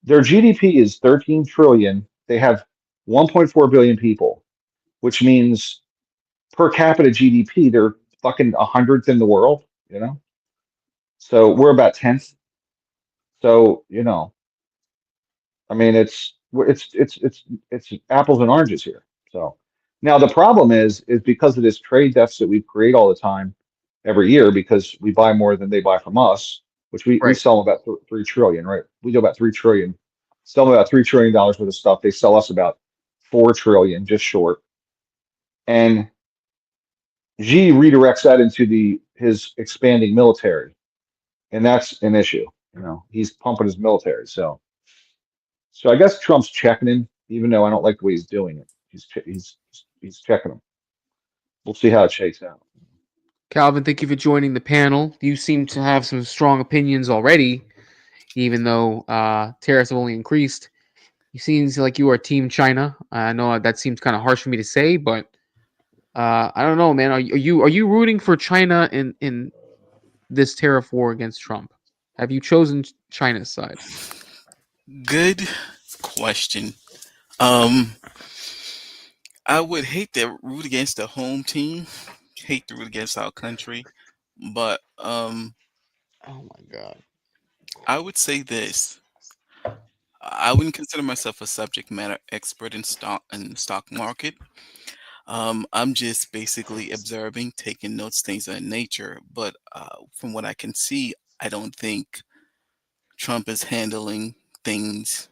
Their GDP is 13 trillion. They have 1.4 billion people, which means per capita GDP, they're fucking 100th in the world, you know? So we're about 10th. So, I mean, it's apples and oranges here. So now the problem is because of this trade deficit we create all the time, every year, because we buy more than they buy from us, which we Right. sell them about 3 trillion, right? We do about 3 trillion, sell them about $3 trillion worth of stuff. They sell us about 4 trillion, just short. And Xi redirects that into the his expanding military, and that's an issue. He's pumping his military. So I guess Trump's checking him, even though I don't like the way he's doing it. He's checking him. We'll see how it shakes out. Calvin, thank you for joining the panel. You seem to have some strong opinions already, even though tariffs have only increased. It seems like you are Team China. I know that seems kind of harsh for me to say, but I don't know, man. Are you rooting for China in this tariff war against Trump? Have you chosen China's side? Good question. Um, I would hate to root against the home team, hate to root against our country, but Oh my god. I would say this. I wouldn't consider myself a subject matter expert in the stock market. I'm just basically observing, taking notes, things of that nature. But from what I can see, I don't think Trump is handling things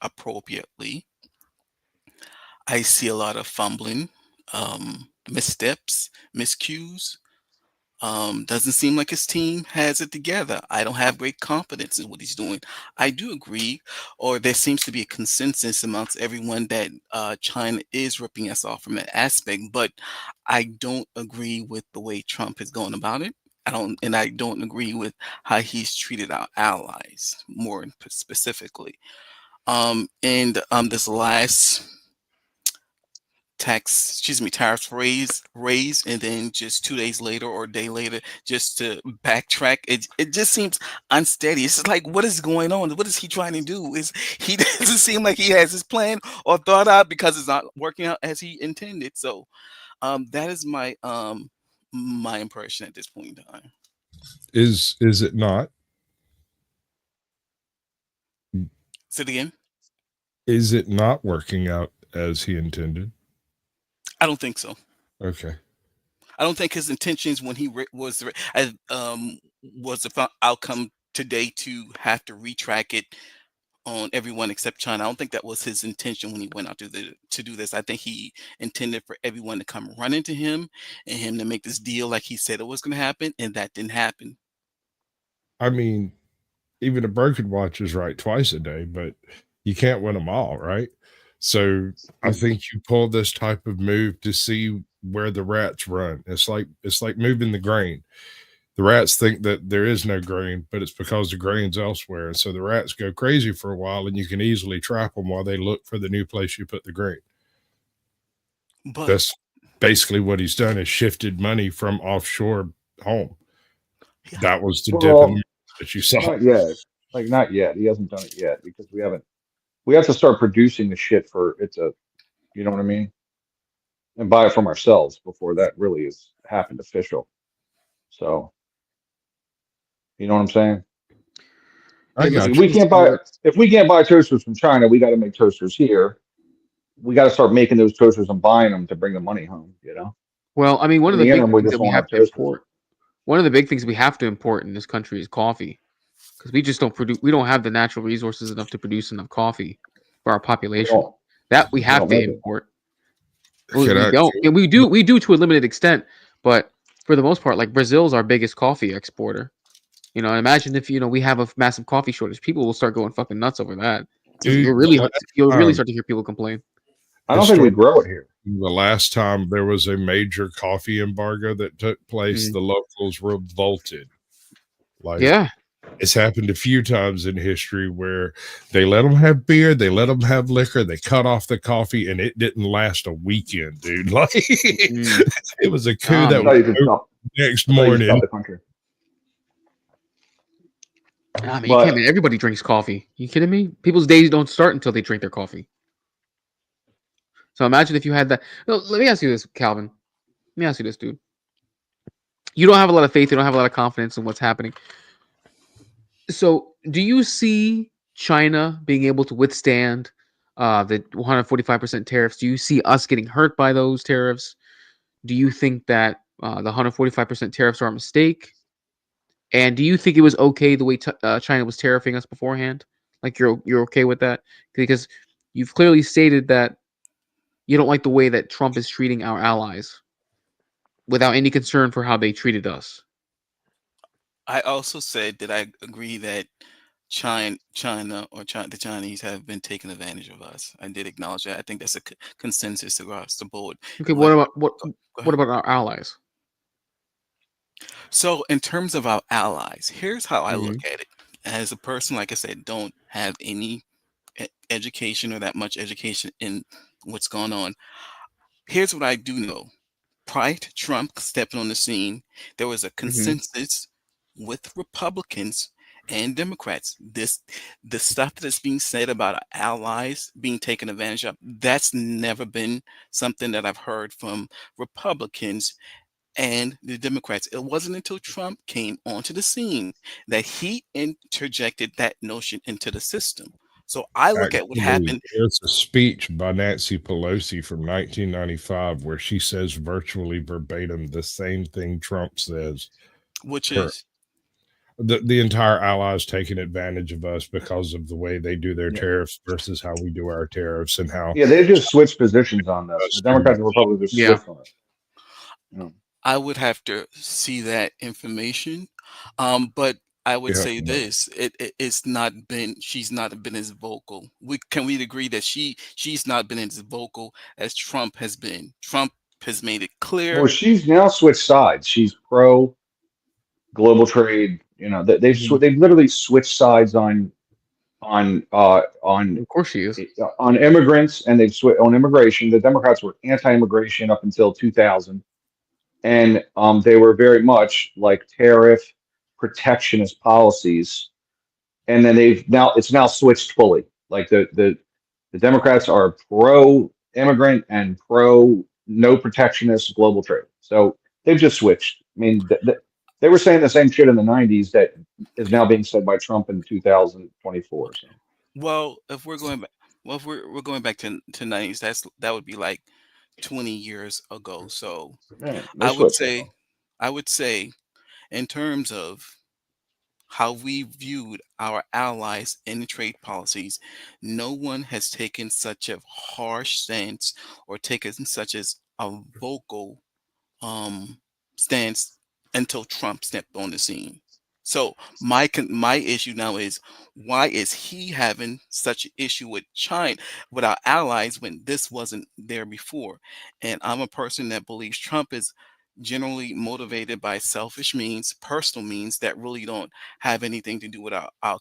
appropriately. I see a lot of fumbling, missteps, miscues. Doesn't seem like his team has it together. I don't have great confidence in what he's doing. I do agree, or there seems to be a consensus amongst everyone that China is ripping us off from that aspect, but I don't agree with the way Trump is going about it. I don't agree with how he's treated our allies more specifically. And this last tariffs raise, and then just 2 days later or a day later, just to backtrack. It just seems unsteady. It's just like, what is going on? What is he trying to do? Is he doesn't seem like he has his plan or thought out because it's not working out as he intended. So, that is my impression at this point in time. Is it not? Say it again. Is it not working out as he intended? I don't think so. Okay. I don't think his intentions when he was the outcome today to have to retrack it on everyone except China. I don't think that was his intention when he went out to do this. I think he intended for everyone to come run into him and him to make this deal like he said it was going to happen, and that didn't happen. I mean, even a broken watch is right twice a day, but you can't win them all, right? So I think you pull this type of move to see where the rats run. It's like moving the grain. The rats think that there is no grain, but it's because the grain's elsewhere. And so the rats go crazy for a while, and you can easily trap them while they look for the new place you put the grain. But That's basically what he's done, is shifted money from offshore home. yeah, That was the dip in Well, that you saw. not yet. Like not yet. He hasn't done it yet because we haven't. We have to start producing the shit for it to, you know what I mean, and buy it from ourselves before that really has happened official. So you know what I'm saying? I Yeah, this Like got we you. case can't buy if we can't buy toasters from China, we got to make toasters here. We got to start making those toasters and buying them to bring the money home. Well, I mean, one In of the the big interim, we things just that we won't have have to toasters. import, one of the big things we have to import in this country is coffee, because we just don't produce. We don't have the natural resources enough to produce enough coffee for our We population. don't. That we We have don't to make it. import. Well, Can we I? don't, and we do to a limited extent, but for the most part, like Brazil's our biggest coffee exporter. Imagine if we have a massive coffee shortage, people will start going fucking nuts over that. Dude, You'll really time, start to hear people complain. I don't think we historically, grow it here. the last time there was a major coffee embargo that took place, Mhm. the locals revolted. Like, Yeah, it's happened a few times in history where they let them have beer, they let them have liquor, they cut off the coffee, and it didn't last a weekend, dude. Like, mm. it was a coup Nah, that That's man. how was you can over stop. the next That's how you can stop morning. the country. I mean, you can't. But Everybody drinks coffee. You kidding me? People's days don't start until they drink their coffee. So imagine if you had that. No, let me ask you this, Calvin. Let me ask you this, dude. You don't have a lot of faith. You don't have a lot of confidence in what's happening. So, do you see China being able to withstand the 145% tariffs? Do you see us getting hurt by those tariffs? Do you think that the 145% tariffs are a mistake? And do you think it was okay the way China was tariffing us beforehand? Like you're okay with that? Because you've clearly stated that you don't like the way that Trump is treating our allies without any concern for how they treated us. I also said that I agree that the Chinese have been taking advantage of us. I did acknowledge that. I think that's a consensus across the board. Okay, Like, what go ahead. about our allies? So, in terms of our allies, here's how I look Mm-hmm. at it. As a person, like I said, don't have any education or that much education in what's going on. Here's what I do know. Prior to Trump stepping on the scene, there was a Mm-hmm. consensus with Republicans and Democrats. The stuff that's being said about our allies being taken advantage of, that's never been something that I've heard from Republicans and the Democrats. It wasn't until Trump came onto the scene that he interjected that notion into the system. So I look at what Actually, happened, there's a speech by Nancy Pelosi from 1995 where she says virtually verbatim the same thing Trump says. which Cur- is The entire allies taking advantage of us because of the way they do their yeah, tariffs versus how we do our tariffs and how yeah, they just switched positions on this. The us do. Democrats and Republicans just Yeah. switched on it. You know. I would have to see that information. But I would Yeah, say this: it's not been. She's not been as vocal. We agree that she's not been as vocal as Trump has been. Trump has made it Well, clear, she's now switched sides. She's pro global trade. You know, Mm-hmm. they've literally switched sides on uh, on Of course she is. on immigrants, and they've switched on immigration. The Democrats were anti-immigration up until 2000, and they were very much like tariff protectionist policies. And then it's now switched fully. Like the Democrats are pro immigrant and pro no protectionist global trade. So they've just switched. I mean, they were saying the same shit in the 90s that is now being said by Trump in 2024. So well, if we're going back, well, if we're going back to 90s, that would be like 20 years ago. So yeah, they I would switched. say, I would say, in terms of how we viewed our allies in the trade policies, no one has taken such a harsh stance or taken such as a vocal um, stance until Trump stepped on the scene. So my issue now is, why is he having such an issue with China, with our allies, when this wasn't there before? And I'm a person that believes Trump is generally motivated by selfish means, personal means that really don't have anything to do with our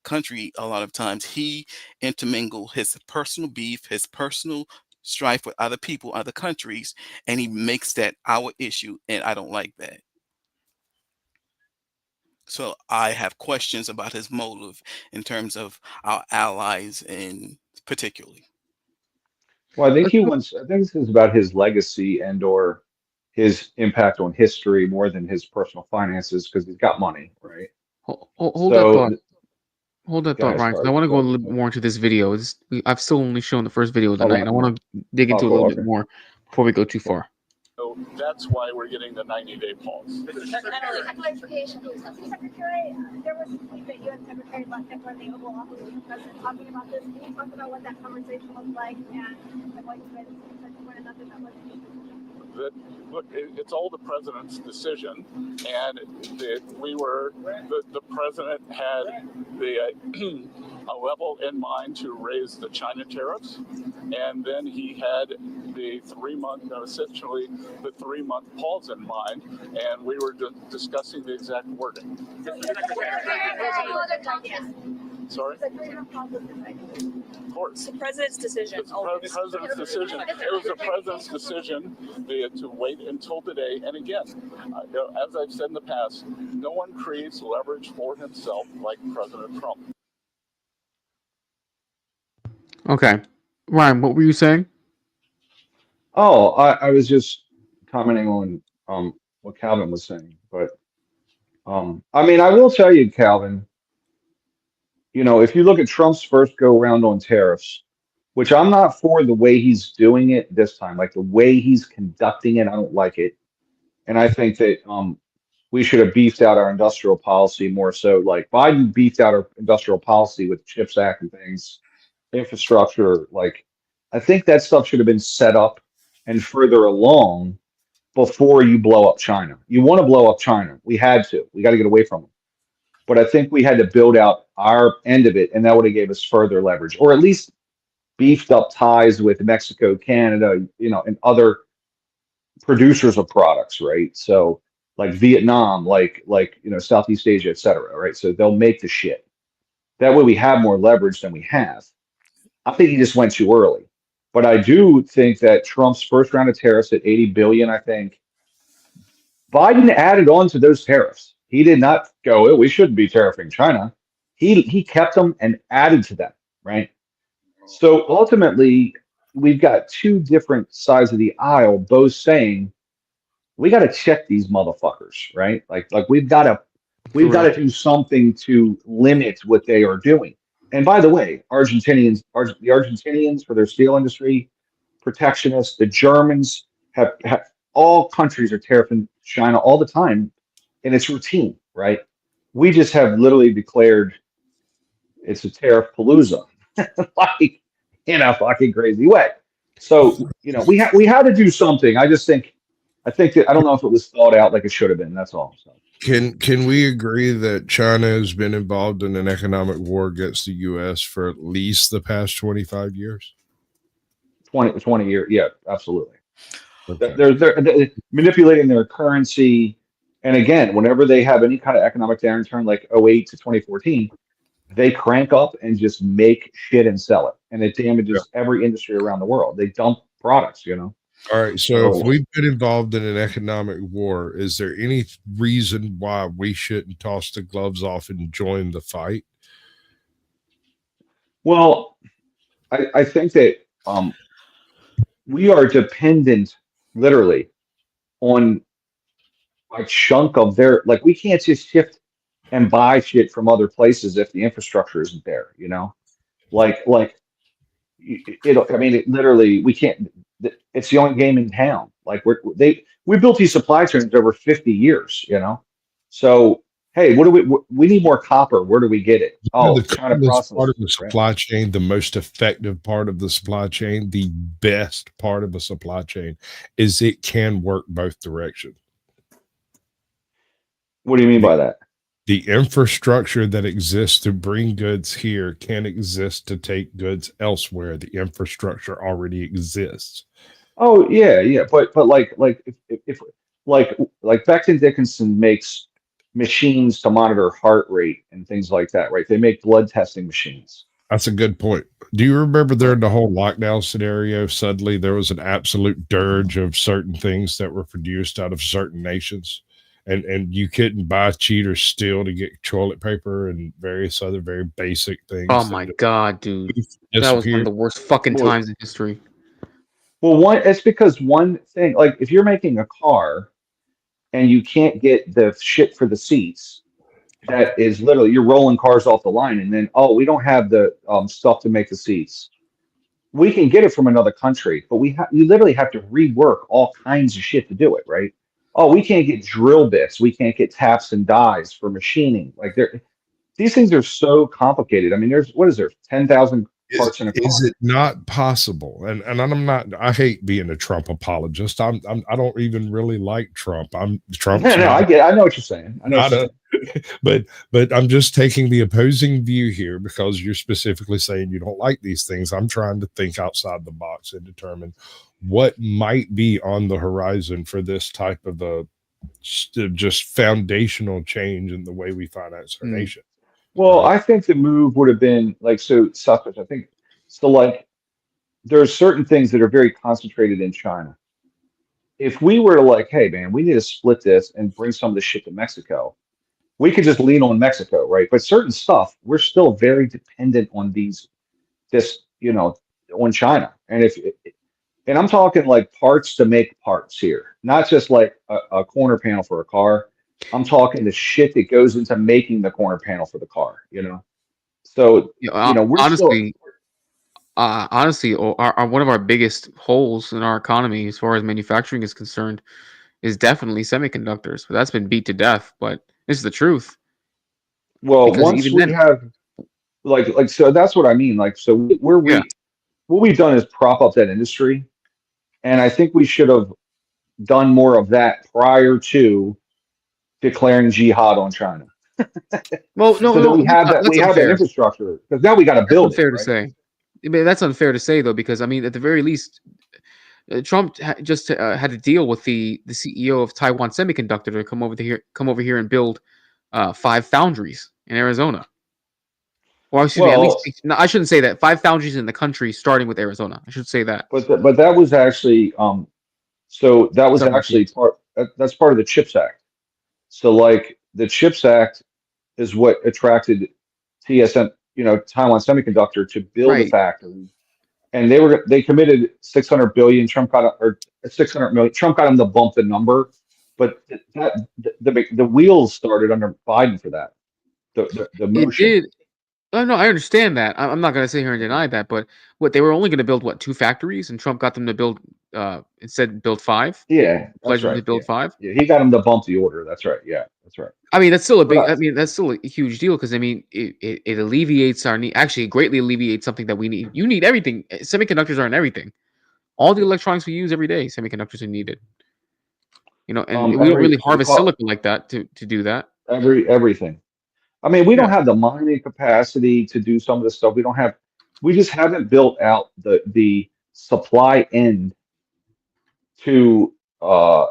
country. A lot of times he intermingle his personal beef, his personal strife with other people, other countries, and he makes that our issue, and I don't like that. So I have questions about his motive in terms of our allies, and particularly. Well, I think Let's he go. wants. I think this is about his legacy and or his impact on history more than his personal finances because he's got money, right? Hold that So thought. Hold that go thought, ahead. Ryan, 'cause I Sorry. want to Go go a ahead. little bit more into this video. I've still only shown the first video of the Oh, night, and I want to dig oh, into a cool. little bit Okay. more before we go too Okay. far. So that's why we're getting the 90-day pause. Clarification. Mr. Secretary, there was a tweet that you and Secretary left for the Oval Office with the president talking about this. Can you talk about what that conversation was like and what you guys said to one another that was Look, it's all the president's decision, and the president had a level in mind to raise the China tariffs, and then he had essentially the 3-month pause in mind, and we were discussing the exact wording. Sorry? It's like we're gonna pause this thing. Of course. It's the president's decision. It's the president's decision. It was the president's decision to wait until today. And again, as I've said in the past, no one creates leverage for himself like President Trump. Okay. Ryan, what were you saying? Oh, I was just commenting on what Calvin was saying, but I mean, I will tell you, Calvin, if you look at Trump's first go round on tariffs, which I'm not for the way he's doing it this time, like the way he's conducting it, I don't like it. And I think that we should have beefed out our industrial policy more so. Like Biden beefed out our industrial policy with the CHIPS Act and things, infrastructure. Like I think that stuff should have been set up and further along before you blow up China. You want to blow up China. We had to. We got to get away from them. But I think we had to build out our end of it, and that would have gave us further leverage, or at least beefed up ties with Mexico, Canada, and other producers of products, right? So like Vietnam, like Southeast Asia, et cetera, right? So they'll make the shit. That way we have more leverage than we have. I think he just went too early. But I do think that Trump's first round of tariffs at 80 billion, I think, Biden added on to those tariffs. He did not go, oh, we shouldn't be tariffing China. He kept them and added to them, right? So ultimately, we've got two different sides of the aisle, both saying we got to check these motherfuckers, right? Like we've got to do something to limit what they are doing. And by the way, the Argentinians for their steel industry, protectionists, the Germans have all countries are tariffing China all the time, and it's routine, right? We just have literally declared it's a tariff palooza, like in a fucking crazy way. So we had to do something. I think that I don't know if it was thought out like it should have been. That's all. So. Can we agree that China has been involved in an economic war against the U.S. for at least the past 25 years? 20 years, yeah, absolutely. Okay. They're manipulating their currency, and again, whenever they have any kind of economic downturn, like 08 to 2014, they crank up and just make shit and sell it, and it damages every industry around the world. They dump products, All right, so if we've been involved in an economic war, is there any reason why we shouldn't toss the gloves off and join the fight? Well, I think that we are dependent, literally, on a chunk of their. Like, we can't just shift and buy shit from other places if the infrastructure isn't there. Literally, we can't. It's the only game in town. Like we built these supply chains over 50 years. So hey, we need more copper. Where do we get it? Oh, the China coolest part of the process, supply chain, the most effective part of the supply chain, the best part of the supply chain is it can work both directions. What do you mean by that? The infrastructure that exists to bring goods here can exist to take goods elsewhere. The infrastructure already exists. Oh yeah, but like if Becton Dickinson makes machines to monitor heart rate and things like that, right? They make blood testing machines. That's a good point. Do you remember during the whole lockdown scenario, suddenly there was an absolute dirge of certain things that were produced out of certain nations? And you couldn't buy cheat or steal to get toilet paper and various other very basic things. Oh my God, dude. That was one of the worst fucking times in history. Well, it's because one thing, like if you're making a car and you can't get the shit for the seats, that is literally, you're rolling cars off the line and then, we don't have the stuff to make the seats. We can get it from another country, but you literally have to rework all kinds of shit to do it, right? Oh, we can't get drill bits. We can't get taps and dies for machining. Like these things are so complicated. I mean, what is there? 10,000 parts in a car. Is it not possible? And I'm not. I hate being a Trump apologist. I don't even really like Trump. I'm Trump. No, I know what you're saying. I know. But I'm just taking the opposing view here because you're specifically saying you don't like these things. I'm trying to think outside the box and determine what might be on the horizon for this type of a just foundational change in the way we finance our nation. Well, I think the move would have been like so suspect. I think so. Like there are certain things that are very concentrated in China. If we were to like, hey man, we need to split this and bring some of the shit to Mexico, we could just lean on Mexico, right? But certain stuff, we're still very dependent on on China. And I'm talking like parts to make parts here, not just like a corner panel for a car. I'm talking the shit that goes into making the corner panel for the car. So, You know, we're still, honestly, one of our biggest holes in our economy, as far as manufacturing is concerned, is definitely semiconductors. But that's been beat to death. But this is the truth, well, because once even we then, have so that's what I mean. Like, so yeah. what we've done is prop up that industry. And I think we should have done more of that prior to declaring jihad on China. Well, no, So that no, we have that that's we have that unfair. infrastructure because now we got to That's build it, unfair to right? say. I mean, that's unfair to say though, because I mean, at the very least, Trump just had to deal with the CEO of Taiwan Semiconductor to come over here and build 5 foundries in Arizona. Or excuse me, at least Well, no, I shouldn't say that. 5 foundries in the country, starting with Arizona. I should say that. but that was actually that was Government actually deals. that's part of the CHIPS Act. So like the CHIPS Act is what attracted TSM, Taiwan Semiconductor to build a Right. factory, and they committed 600 billion. Trump got or 600 million. Trump got him to bump the number, but the wheels started under Biden for that. The It motion. did. Oh no, I understand that. I'm not going to sit here and deny that. But what, they were only going to build 2 factories, and Trump got them to build instead build 5. Yeah, that's Pledged them right. to build 5. Yeah, he got him to bump the order. That's right. Yeah, that's right. I mean, that's still a But big. I mean, that's still a huge deal, because I mean, it alleviates our need. Actually, it greatly alleviates something that we need. You need everything. Semiconductors are in everything. All the electronics we use every day, semiconductors are needed. And we don't every really we harvest call silicon like that to do that. everything. I mean, we don't Yeah. have the mining capacity to do some of the stuff. We just haven't built out the supply end to uh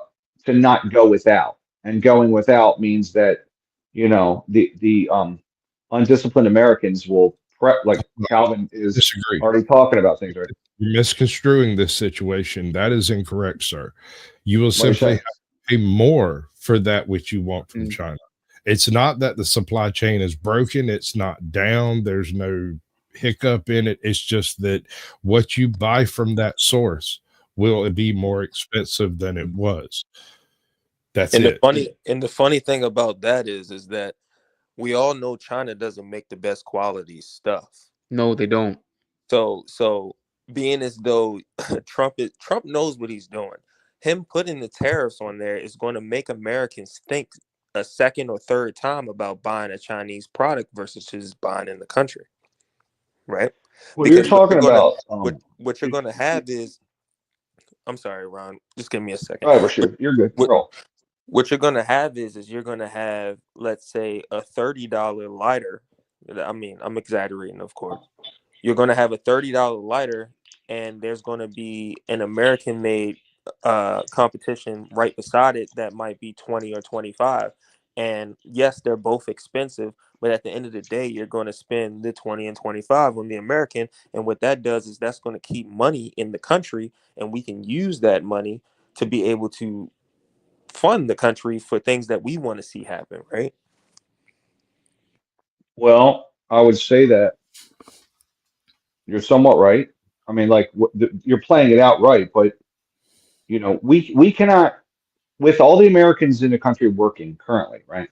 to not go without. And going without means that, the undisciplined Americans will prep like Calvin is Disagree. already talking about things, right? You're misconstruing this situation. That is incorrect, sir. You will What are you simply saying? have to pay more for that which you want from Mm. China. It's not that the supply chain is broken. It's not down. There's no hiccup in it. It's just that what you buy from that source will be more expensive than it was. That's And it. the funny thing about that is that we all know China doesn't make the best quality stuff. No, they don't. So being as though Trump knows what he's doing. Him putting the tariffs on there is going to make Americans think a second or third time about buying a Chinese product versus just buying in the country, right? Well, you're Because talking about what you're gonna have is, I'm sorry, Ron, just give me a second. all right, Rashid, you're good. What Roll. what you're gonna have is you're gonna have, let's say, a $30 lighter. I mean, I'm exaggerating, of course. You're gonna have a $30 lighter, and there's gonna be an American made competition right beside it that might be 20 or 25. And yes, they're both expensive, but at the end of the day, you're going to spend the 20 and 25 on the American. And what that does is that's going to keep money in the country, and we can use that money to be able to fund the country for things that we want to see happen, right? Well, I would say that you're somewhat right. I mean, like you're playing it out right, but we cannot, with all the Americans in the country working currently, right?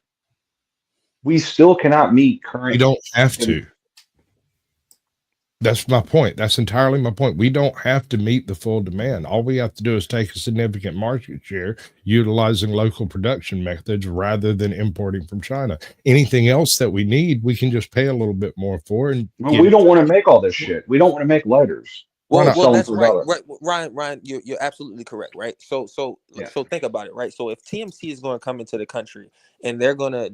We still cannot meet We current. don't have to. That's my point. That's entirely my point. We don't have to meet the full demand. All we have to do is take a significant market share utilizing local production methods rather than importing from China. Anything else that we need, we can just pay a little bit more for and Well, get we it. don't want to make all this shit. We don't want to make lighters. Why Well, not? well, Sell them that's to right. another. Right, Ryan, you're absolutely correct, right? Yeah. So think about it, right? So if TMC is going to come into the country and they're gonna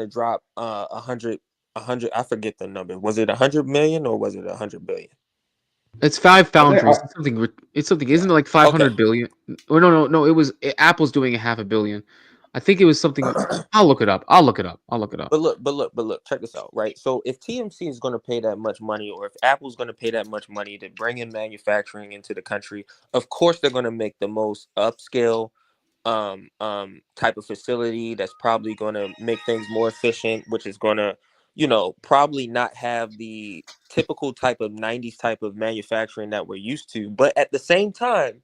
drop 100, I forget the number. Was it 100 million or was it 100 billion? It's 5 I think. foundries. It's something. Isn't it like Okay, 500 billion? Or no. It was Apple's doing a half a billion. I think it was something. I'll look it up. I'll look it up. But look, check this out, right? So if TMC is going to pay that much money, or if Apple's going to pay that much money to bring in manufacturing into the country, of course they're going to make the most upscale type of facility that's probably going to make things more efficient, which is going to, probably not have the typical type of 90s type of manufacturing that we're used to. But at the same time,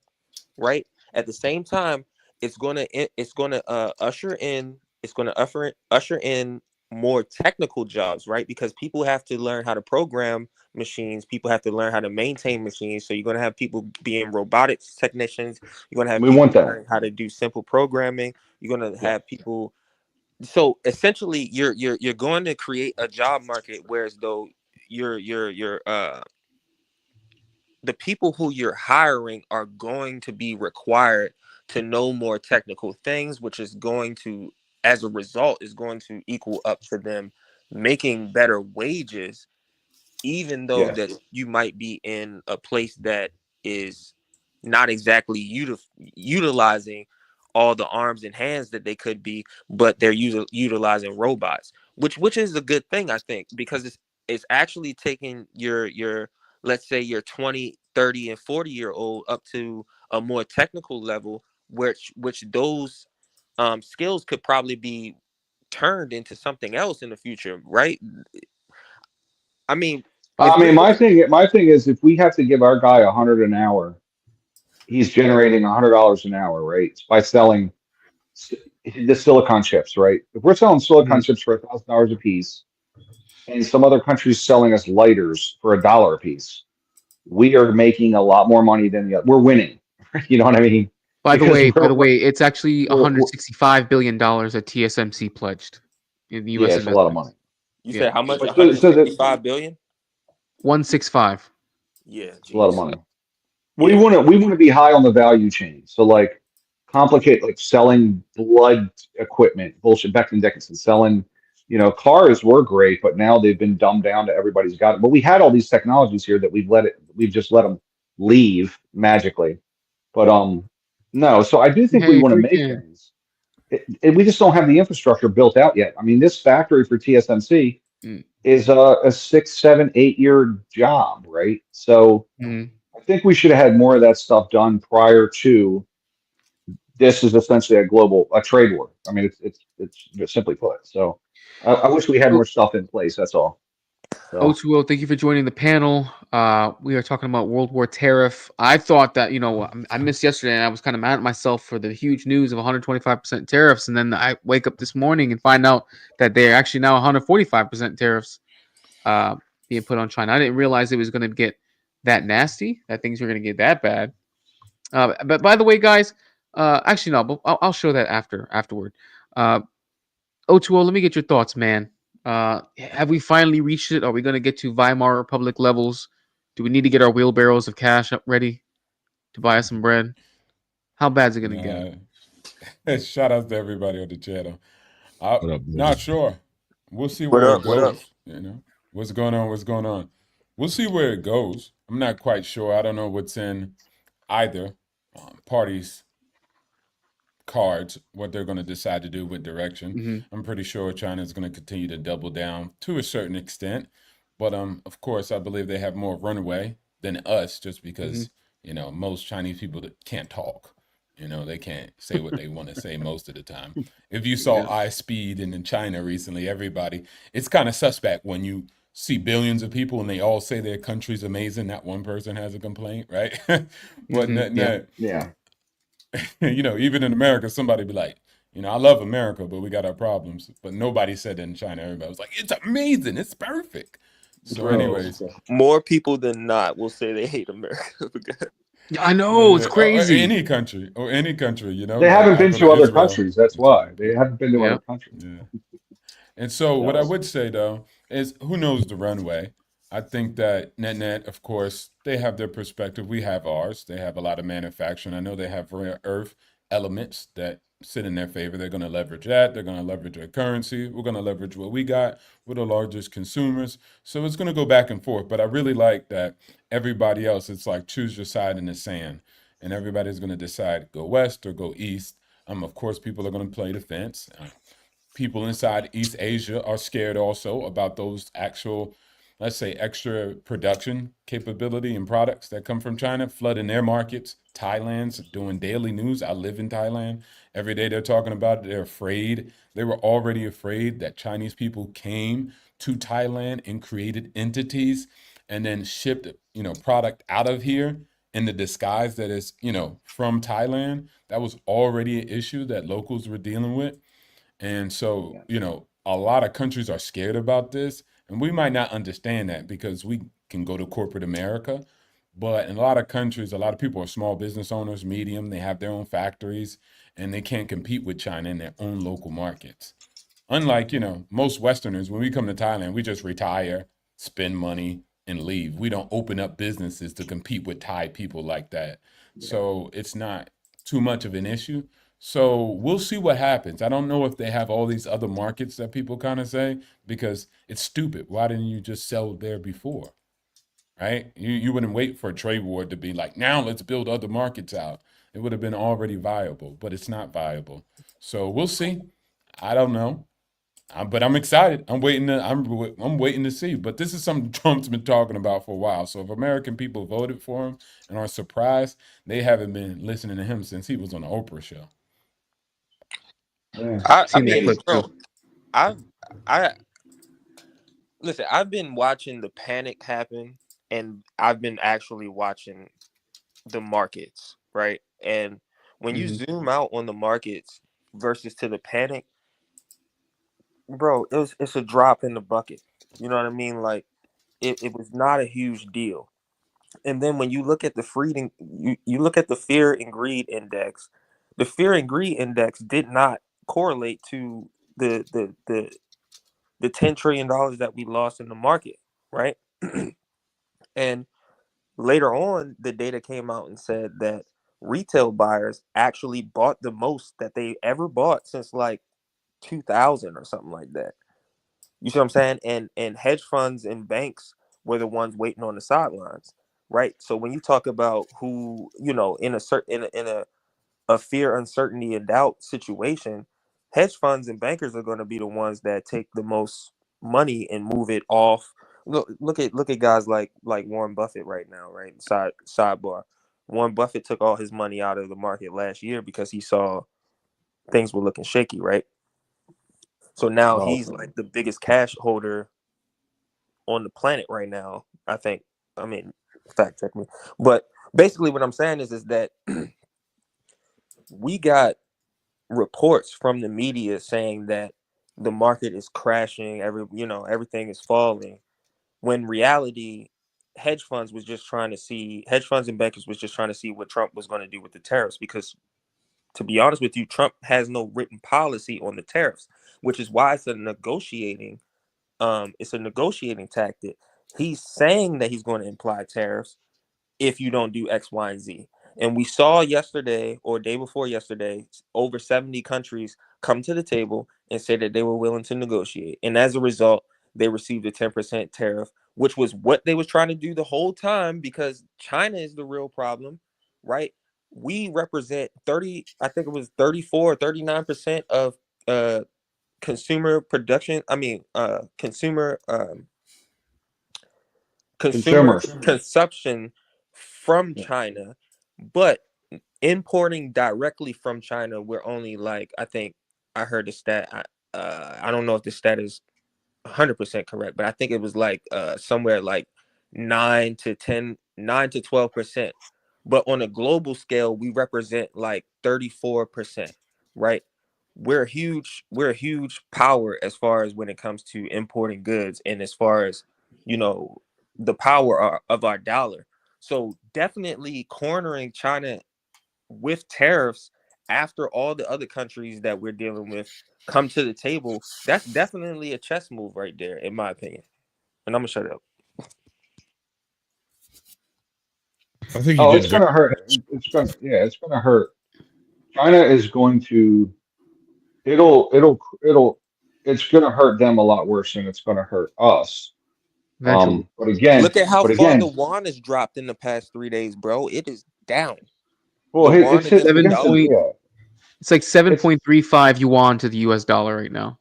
right? At the same time, it's gonna usher in more technical jobs, right? Because people have to learn how to program machines, people have to learn how to maintain machines. So you're gonna have people being robotics technicians, you're gonna have We people want that. learning how to do simple programming, you're gonna Yeah. have people. So essentially, you're going to create a job market, whereas though you're the people who you're hiring are going to be required to know more technical things, which is going to, as a result, is going to equal up to them making better wages, even though Yes. that you might be in a place that is not exactly utilizing all the arms and hands that they could be, but they're utilizing robots, which is a good thing, I think, because it's actually taking your let's say your 20, 30, and 40-year old up to a more technical level, which those skills could probably be turned into something else in the future, right? I mean, if I we're mean, my looking, thing is, if we have to give our guy 100 an hour, he's generating $100 an hour, right? By selling s- the silicon chips, right? If we're selling silicon Mhm. chips for $1,000 a piece, and some other countries selling us lighters for $1 a piece, we are making a lot more money than the other. We're winning. You know what I mean? By the Because way, it's actually we're 165 billion dollars that TSMC pledged in the yeah, U.S. it's a lot of investment. money. you Yeah, said how much? But so that 165 billion? 165. Yeah, it's a lot of geez. money. Yeah. We want to be high on the value chain. So like complicate like selling blood equipment, bullshit. Becton Dickinson selling, cars were great, but now they've been dumbed down to everybody's got it. But we had all these technologies here that we've just let them leave magically. But no. So I do think we Hey, want to make freaking. things. We just don't have the infrastructure built out yet. I mean, this factory for TSMC Mm, is a 6, 7, 8 year job, right? So mm. I think we should have had more of that stuff done prior to this is essentially a trade war. I mean, it's just simply put. So I wish we had Oh, more stuff in place. That's all. So O2O, thank you for joining the panel. We are talking about World War Tariff. I thought that, I missed yesterday and I was kind of mad at myself for the huge news of 125% tariffs. And then I wake up this morning and find out that they're actually now 145% tariffs uh, being put on China. I didn't realize it was going to get that nasty, that things were going to get that bad. But by the way, guys, actually, no, but I'll show that afterward. Uh, O2O, let me get your thoughts, man. Have we finally reached it? Are we going to get to Weimar Republic levels? Do we need to get our wheelbarrows of cash up ready to buy us some bread? How bad is it going to get? Shout out to everybody on the channel. I'm What up, brother? not sure. We'll see What where it up? What up? goes. What's going on? What's going on? We'll see where it goes. I'm not quite sure. I don't know what's in either party's cards, what they're going to decide to do with direction. Mm-hmm. I'm pretty sure China is going to continue to double down to a certain extent, but of course, I believe they have more runway than us, just Mm-hmm. because most Chinese people that can't talk. They can't say what they want to say most of the time. If you saw Yeah. iSpeed in China recently, it's kind of suspect when you see billions of people and they all say their country's amazing. Not one person has a complaint, right? But Mm-hmm. Yeah. yeah, even in America, somebody be like, I love America, but we got our problems. But nobody said it in China. Everybody was like, it's amazing, it's perfect. So, bro. anyways, More people than not will say they hate America. Yeah, I know. It's yeah, or crazy. any country, They like haven't I been go to to other Israel, countries. That's it's a why big they deal. haven't been to Yeah. other countries. Yeah. And so, what I So would say though is, who knows the runway? I think that net, of course, they have their perspective. We have ours. They have a lot of manufacturing. I know they have rare earth elements that sit in their favor. They're going to leverage that. They're going to leverage their currency. We're going to leverage what we got. We're the largest consumers. So it's going to go back and forth. But I really like that everybody else, it's like choose your side in the sand. And everybody's going to decide go west or go east. Of course, people are going to play defense. People inside East Asia are scared also about those actual, let's say, extra production capability and products that come from China flooding their markets. Thailand's doing daily news. I live in Thailand. Every day they're talking about it. They're afraid. They were already afraid that Chinese people came to Thailand and created entities and then shipped, product out of here in the disguise that is, from Thailand. That was already an issue that locals were dealing with. And so, a lot of countries are scared about this, and we might not understand that because we can go to corporate America. But in a lot of countries, a lot of people are small business owners, medium, they have their own factories, and they can't compete with China in their own local markets. Unlike, most Westerners, when we come to Thailand, we just retire, spend money, and leave. We don't open up businesses to compete with Thai people like that. So it's not too much of an issue. So we'll see what happens. I don't know if they have all these other markets that people kind of say because it's stupid. Why didn't you just sell there before? Right? You wouldn't wait for a trade war to be like, now let's build other markets out. It would have been already viable, but it's not viable. So we'll see. I don't know. But I'm excited. I'm waiting to see. But this is something Trump's been talking about for a while. So if American people voted for him and are surprised, they haven't been listening to him since he was on the Oprah show. Yeah. I Seen that mean, clip bro, too. I listen. I've been watching the panic happen, and I've been actually watching the markets, right? And when you Hmm. zoom out on the markets versus to the panic, bro, it's a drop in the bucket. You know what I mean? Like it was not a huge deal. And then when you look at the you look at the fear and greed index, the fear and greed index did not correlate to the $10 trillion that we lost in the market, right? And later on, the data came out and said that retail buyers actually bought the most that they ever bought since like 2000 or something like that. You see what I'm saying? And hedge funds and banks were the ones waiting on the sidelines, right? So when you talk about who, in a certain in a fear, uncertainty, and doubt situation, hedge funds and bankers are going to be the ones that take the most money and move it off. Look at guys like Warren Buffett right now, right? Sidebar. Warren Buffett took all his money out of the market last year because he saw things were looking shaky, right? So now Well, he's like the biggest cash holder on the planet right now. I think. I mean, fact check me. But basically, what I'm saying is that we got reports from the media saying that the market is crashing, everything is falling, when reality hedge funds and bankers was just trying to see what Trump was going to do with the tariffs, because to be honest with you, Trump has no written policy on the tariffs, which is why it's a negotiating tactic. He's saying that he's going to imply tariffs if you don't do X, Y, and Z. And we saw yesterday or day before yesterday, over 70 countries come to the table and say that they were willing to negotiate. And as a result, they received a 10% tariff, which was what they was trying to do the whole time, because China is the real problem, right? We represent 30, I think it was 34 or 39% of consumer production. I mean, consumer consumers. consumption from Yeah. China, but importing directly from China, we're only like, I think I heard the stat. I don't know if the stat is 100% correct, but I think it was like somewhere like 9 to 12%. But on a global scale, we represent like 34%, right? We're a huge power as far as when it comes to importing goods, and as far as, you know, the power of our dollar. So definitely cornering China with tariffs after all the other countries that we're dealing with come to the table, that's definitely a chess move right there, in my opinion. And I'm gonna shut up. I think you Oh, did it's very. gonna hurt. It's gonna hurt. China is going to. It'll. It's gonna hurt them a lot worse than it's gonna hurt us. Eventually. But again, Look at how but far the again, won has dropped in the past 3 days, bro. It is down. well, The won it's hit. against the Seven Against the dollar. point yeah. It's like 7.35 yuan to the US dollar right now.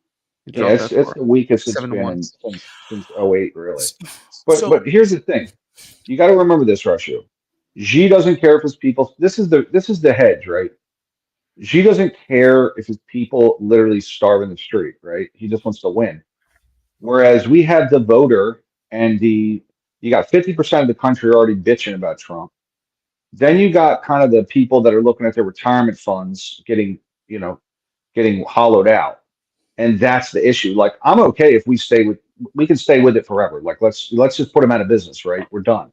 It Yeah, dropped that it's far. the weakest it's 7 to been 1. since '08, really. So But here's the thing. You got to remember this, Russia. Xi doesn't care if his people. This is the hedge, right? Xi doesn't care if his people literally starve in the street, right? He just wants to win. Whereas we have the voter and you got 50% of the country already bitching about Trump. Then you got kind of the people that are looking at their retirement funds you know, getting hollowed out. And that's the issue. Like I'm okay if we can stay with it forever. Like let's just put them out of business, right? We're done.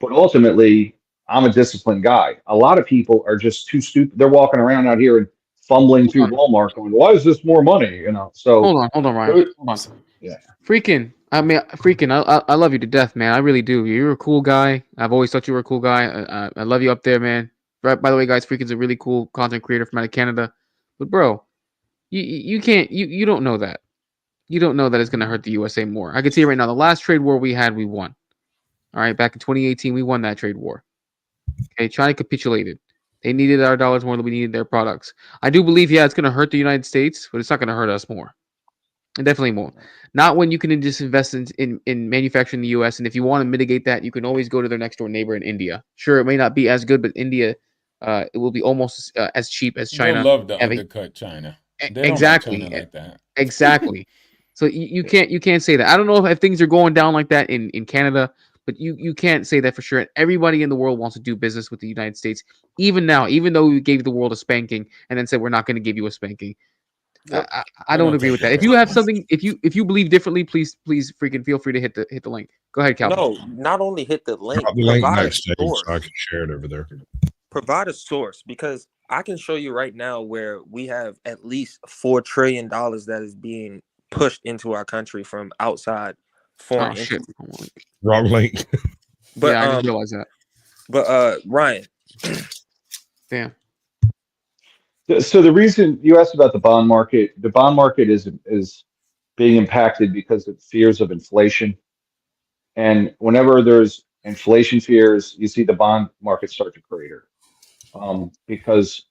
But ultimately, I'm a disciplined guy. A lot of people are just too stupid. They're walking around out here and fumbling through Hold on, Walmart going, why is this more money? So hold on, Ryan. there- Hold on. yeah. Freaking, I love you to death, man. I really do. You're a cool guy. I've always thought you were a cool guy. I love you up there, man. Right, by the way, guys, Freakin's a really cool content creator from out of Canada. But bro, you can't you don't know that. You don't know that it's gonna hurt the USA more. I can tell you right now, the last trade war we had, we won. All right, back in 2018, we won that trade war. Okay, China capitulated. They needed our dollars more than we needed their products. I do believe, yeah, it's gonna hurt the United States, but it's not gonna hurt us more. And definitely more. Not when you can just invest in manufacturing in the US. And if you want to mitigate that, you can always go to their next door neighbor in India. Sure, it may not be as good, but India, it will be almost as cheap as They'll China. love to undercut China. They don't like China Exactly. like that. Exactly. So you can't say that. I don't know if things are going down like that in Canada, but you can't say that for sure. And everybody in the world wants to do business with the United States, even now, even though we gave the world a spanking and then said we're not going to give you a spanking. Yep. I We're don't gonna agree take with your that. If you have business. something, if you believe differently, please freaking feel free to hit the link. Go ahead, Calvin. No, not only hit the link, Drop the link provide a next stage source. so I can share it over there. Provide a source, because I can show you right now where we have at least $4 trillion that is being pushed into our country from outside foreign Oh shit. entities. Wrong link. But Yeah, I just realized that. Ryan, Damn. So the reason you asked about the bond market is being impacted because of fears of inflation. And whenever there's inflation fears, you see the bond market start to crater. Because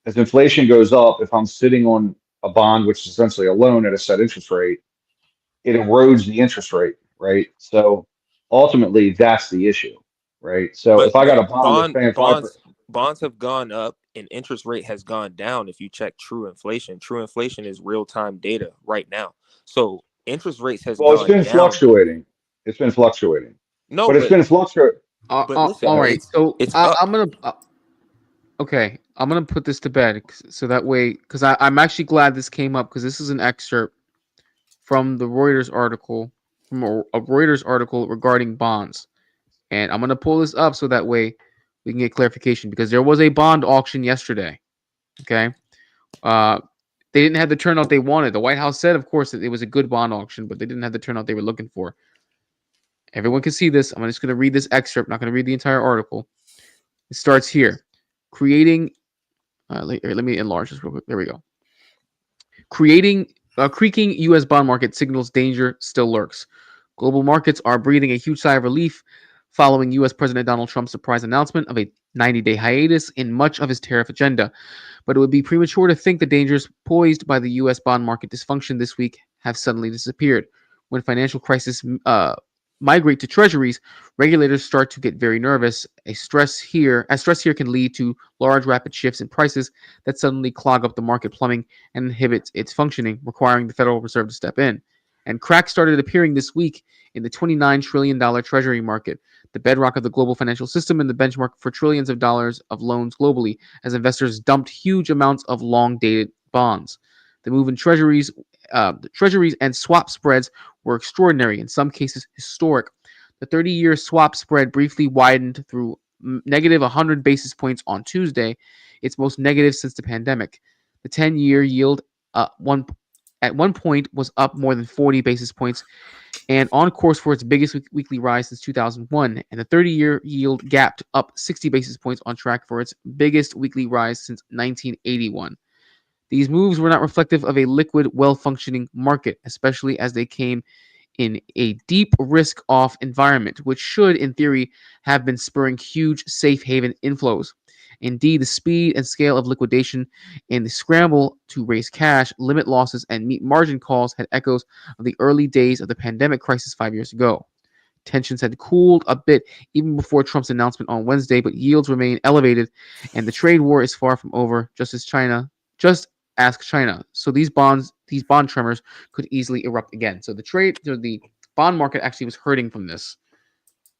as inflation goes up, if I'm sitting on a bond, which is essentially a loan at a set interest rate, it erodes the interest rate, right? So ultimately, that's the issue, right? So if I got a bond that's paying 5%, bonds have gone up and interest rate has gone down. If you check true inflation is real time data right now. So interest rates has well, it's gone been down. fluctuating. It's been fluctuating, No, but it's been fluctuating. but listen, All right. So it's up. I'm gonna. Okay, I'm gonna put this to bed so that way, because I'm actually glad this came up because this is an excerpt from the Reuters article, from a Reuters article regarding bonds, and I'm gonna pull this up so that way we can get clarification because there was a bond auction yesterday. Okay, they didn't have the turnout they wanted. The White House said, of course, that it was a good bond auction, but they didn't have the turnout they were looking for. Everyone can see this. I'm just gonna read this excerpt. Not gonna read the entire article. It starts here. Creating let me enlarge this real quick. There we go. Creaking U.S. bond market signals danger still lurks. Global markets are breathing a huge sigh of relief following U.S. President Donald Trump's surprise announcement of a 90-day hiatus in much of his tariff agenda. But it would be premature to think the dangers posed by the U.S. bond market dysfunction this week have suddenly disappeared. When financial crises migrate to treasuries, regulators start to get very nervous. Stress here can lead to large, rapid shifts in prices that suddenly clog up the market plumbing and inhibit its functioning, requiring the Federal Reserve to step in. And cracks started appearing this week in the $29 trillion treasury market, the bedrock of the global financial system and the benchmark for trillions of dollars of loans globally, as investors dumped huge amounts of long-dated bonds. The move in treasuries and swap spreads were extraordinary, in some cases historic. The 30-year swap spread briefly widened through negative 100 basis points on Tuesday, its most negative since the pandemic. The 10-year yield at one point was up more than 40 basis points and on course for its biggest weekly rise since 2001, and the 30-year yield gapped up 60 basis points on track for its biggest weekly rise since 1981. These moves were not reflective of a liquid, well-functioning market, especially as they came in a deep risk-off environment, which should, in theory, have been spurring huge safe haven inflows. Indeed, the speed and scale of liquidation and the scramble to raise cash, limit losses, and meet margin calls had echoes of the early days of the pandemic crisis 5 years ago. Tensions had cooled a bit even before Trump's announcement on Wednesday, but yields remain elevated, and the trade war is far from over. Just ask China. So these bond tremors, could easily erupt again. So the bond market actually was hurting from this.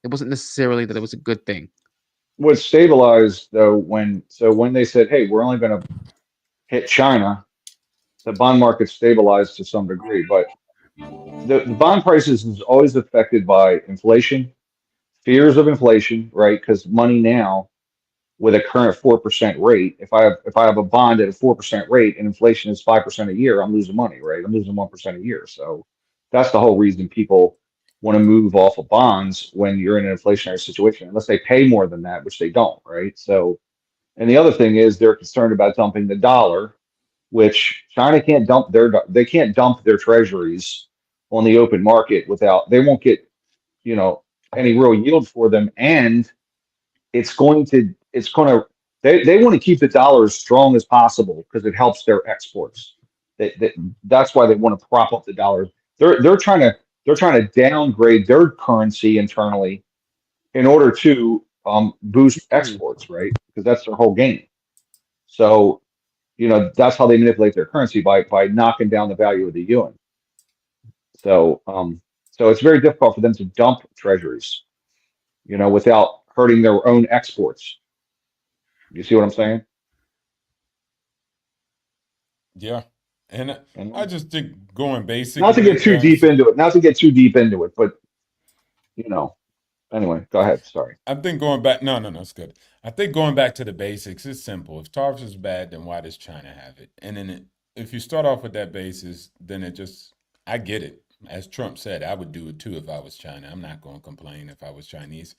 It wasn't necessarily that it was a good thing. What stabilized though when they said, "Hey, we're only going to hit China," the bond market stabilized to some degree. But the bond prices is always affected by inflation, fears of inflation, right? Because money now with a current 4% rate, if I have a bond at a 4% rate and inflation is 5% a year, I'm losing money, right? I'm losing 1% a year. So that's the whole reason people want to move off of bonds when you're in an inflationary situation, unless they pay more than that, which they don't, right? So, and the other thing is they're concerned about dumping the dollar, which China can't they can't dump their treasuries on the open market without they won't get, you know, any real yield for them. And it's going to they want to keep the dollar as strong as possible because it helps their exports. That's why they want to prop up the dollar. They're trying to downgrade their currency internally in order to boost exports, right? Because that's their whole game. So that's how they manipulate their currency by knocking down the value of the yuan. So it's very difficult for them to dump treasuries, without hurting their own exports. You see what I'm saying? Yeah. And I And just think going not to basically, get too deep guys, into it, not to get too deep into it, but you know, anyway, go ahead. Sorry. I think going back, no, no, no, it's good. I think going back to the basics is simple. If tariffs is bad, then why does China have it? And then if you start off with that basis, then I get it. As Trump said, I would do it too if I was China. I'm not going to complain if I was Chinese.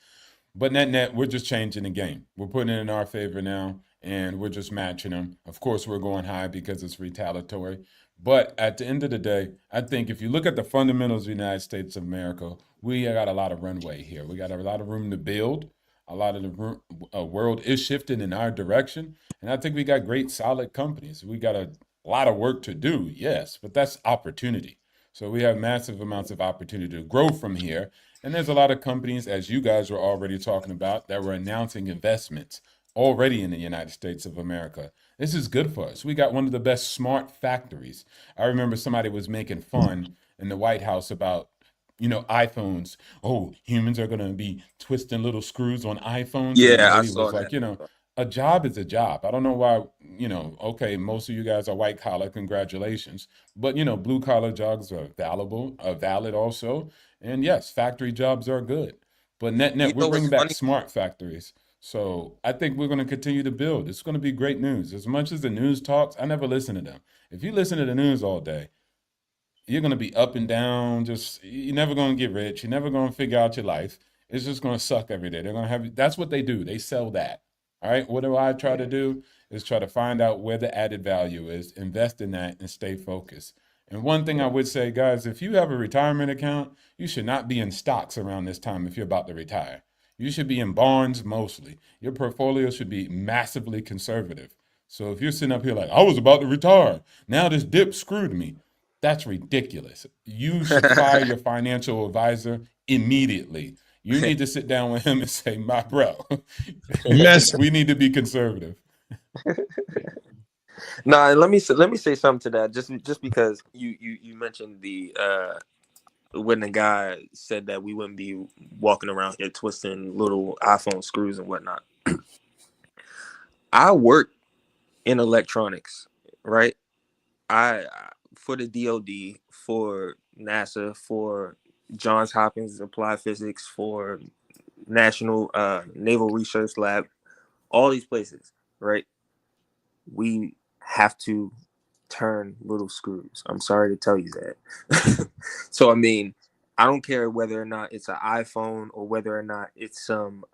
But net, we're just changing the game. We're putting it in our favor now, and we're just matching them. Of course, we're going high because it's retaliatory. But at the end of the day, I think if you look at the fundamentals of the United States of America, we got a lot of runway here. We got a lot of room to build. A lot of the world is shifting in our direction, and I think we got great, solid companies. We got a lot of work to do, yes, but that's opportunity. So we have massive amounts of opportunity to grow from here, and there's a lot of companies, as you guys were already talking about, that were announcing investments already in the United States of America. This is good for us. We got one of the best smart factories. I remember somebody was making fun in the White House about, iPhones. Oh, humans are going to be twisting little screws on iPhones. And the Yeah, I lady saw was like, that. a job is a job. I don't know why, okay, most of you guys are white collar, congratulations. But, blue collar jobs are valid also. And yes, factory jobs are good. But You we're know what's bringing back funny? smart factories. So I think we're going to continue to build. It's going to be great news. As much as the news talks, I never listen to them. If you listen to the news all day, you're going to be up and down. Just you're never going to get rich. You're never going to figure out your life. It's just going to suck every day. They're going to have that's what they do. They sell that. All right. What do I try to Yeah. do is try to find out where the added value is, invest in that, and stay focused. And one thing I Yeah. would say, guys, if you have a retirement account, you should not be in stocks around this time if you're about to retire. You should be in bonds mostly. Your portfolio should be massively conservative. So if you're sitting up here like, I was about to retire, now this dip screwed me. That's ridiculous. You should fire your financial advisor immediately. You need to sit down with him and say, my bro, Mess. we need to be conservative. Yeah. Nah, let me say something to that. Just because you mentioned the when the guy said that we wouldn't be walking around here twisting little iPhone screws and whatnot. I work in electronics, right? I for the DoD, for NASA, for Johns Hopkins Applied Physics, for National Naval Research Lab, all these places, right? We have to turn little screws. I'm sorry to tell you that. So I mean, I don't care whether or not it's an iPhone or whether or not it's some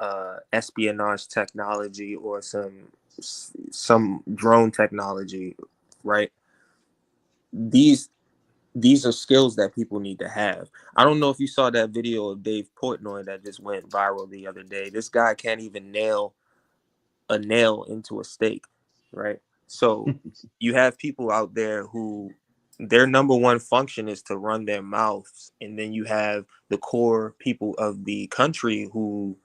espionage technology or some drone technology, right? These these are skills that people need to have. I don't know if you saw that video of Dave Portnoy that just went viral the other day. This guy can't even nail a nail into a steak, right? So you have people out there who their number one function is to run their mouths, and then you have the core people of the country who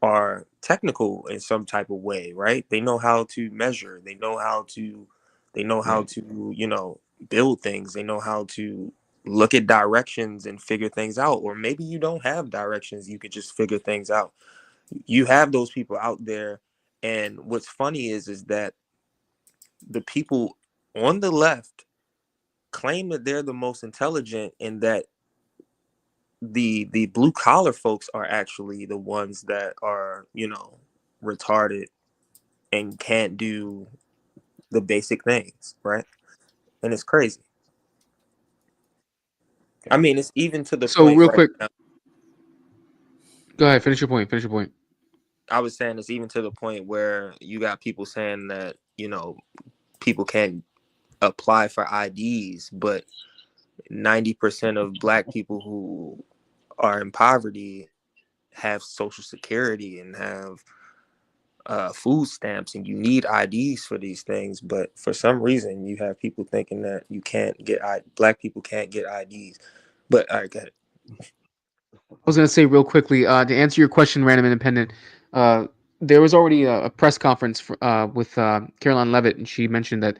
are technical in some type of way, right? They know how to measure, they know how to, you know, build things, they know how to look at directions and figure things out. Or maybe you don't have directions, you could just figure things out. You have those people out there, and what's funny is that the people on the left claim that they're the most intelligent, and that the blue collar folks are actually the ones that are, you know, retarded and can't do the basic things, right? And it's crazy. I mean, it's even to the So point real right quick, now. go ahead. Finish your point. Finish your point. I was saying it's even to the point where you got people saying that, you know, people can't apply for IDs, but 90% of black people who are in poverty have social security and have food stamps, and you need IDs for these things. But for some reason, you have people thinking that you can't get black people can't get IDs. But all right, go ahead. I was going to say real quickly to answer your question, Random Independent. There was already a press conference with Caroline Levitt, and she mentioned that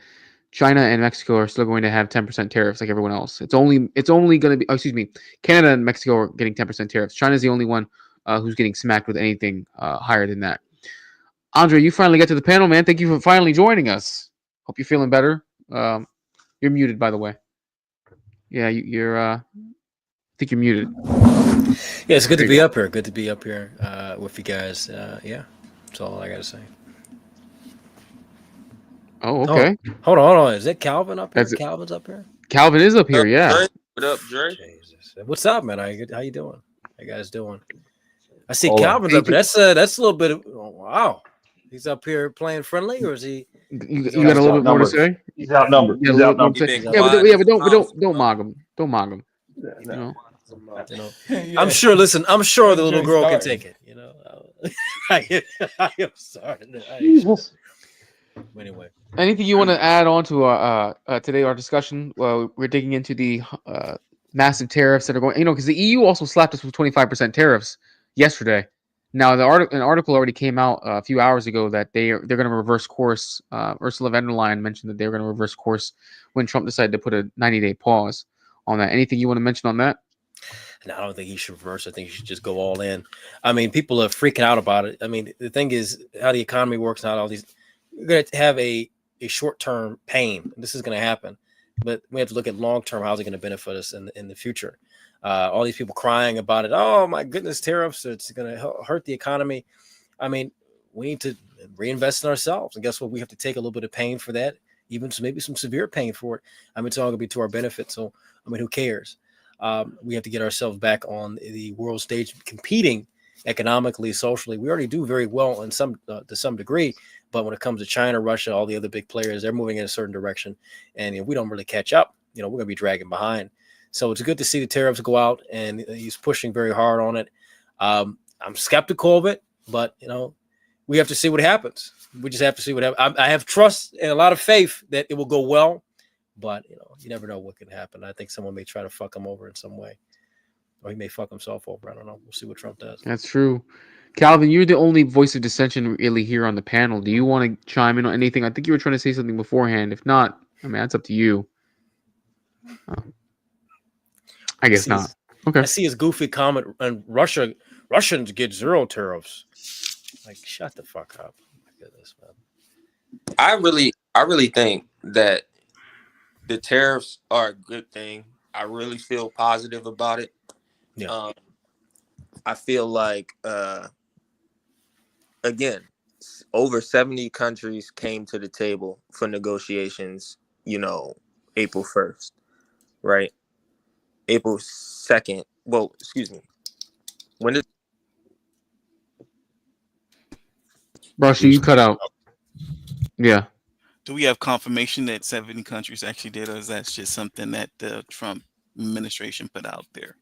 China and Mexico are still going to have 10% tariffs like everyone else. It's only going to be, Canada and Mexico are getting 10% tariffs. China's the only one who's getting smacked with anything higher than that. Andre, you finally got to the panel, man. Thank you for finally joining us. Hope you're feeling better. You're muted, by the way. Yeah, you're. I think you're muted. Yeah, it's good to be up here. Good to be up here with you guys. Yeah, that's all I got to say. Oh, okay. Oh, hold on. Is that Calvin up here? That's it. Calvin's up here? Calvin is up here, yeah. What up, Dre? Jesus. What's up, man? How you doing? How you guys doing? I see Hola. Calvin's up here. That's a little bit of, oh, wow. He's up here playing friendly, or is he? You got a little bit more to say? He's outnumbered. Yeah, He's outnumbered. but don't mock him. Don't mock him. No. You know? You know, Yeah. I'm sure. Listen, I'm sure the little Jay's girl can starting. take it. You know, I am sorry. Jesus. Anyway, Anything you want to add on to today our discussion? Well, we're digging into the massive tariffs that are going. You know, because the EU also slapped us with 25% tariffs yesterday. Now, an article already came out a few hours ago that they're going to reverse course. Ursula von der Leyen mentioned that they were going to reverse course when Trump decided to put a 90-day pause on that. Anything you want to mention on that? no, I don't think he should reverse. I think he should just go all in. I mean, people are freaking out about it. I mean, the thing is how the economy works, not all these. We're going to have a short-term pain. This is going to happen, but we have to look at long-term. How's it going to benefit us in the future? All these people crying about it. Oh my goodness, tariffs! It's going to hurt the economy. I mean, we need to reinvest in ourselves, and guess what? We have to take a little bit of pain for that, even maybe some severe pain for it. I mean, it's all going to be to our benefit. So, I mean, who cares? We have to get ourselves back on the world stage, competing economically, socially. We already do very well in to some degree, but when it comes to China, Russia, all the other big players, they're moving in a certain direction, and if we don't really catch up, we're going to be dragging behind. So it's good to see the tariffs go out, and he's pushing very hard on it. I'm skeptical of it, but we have to see what happens. We just have to see what happens. I have trust and a lot of faith that it will go well, but you never know what can happen. I think someone may try to fuck him over in some way, or he may fuck himself over. I don't know. We'll see what Trump does. That's true. Calvin, you're the only voice of dissension really here on the panel. Do you want to chime in on anything? I think you were trying to say something beforehand. If not, I mean, that's up to you. I guess not. Okay. I see his goofy comment, and Russians get zero tariffs. Like, shut the fuck up. Oh my goodness, man. I really think that the tariffs are a good thing. I really feel positive about it. Yeah. I feel like again, over 70 countries came to the table for negotiations, April 1st, right? April 2nd. Well, excuse me. When did Russia, you cut out. Yeah. Do we have confirmation that 70 countries actually did, or is that just something that the Trump administration put out there?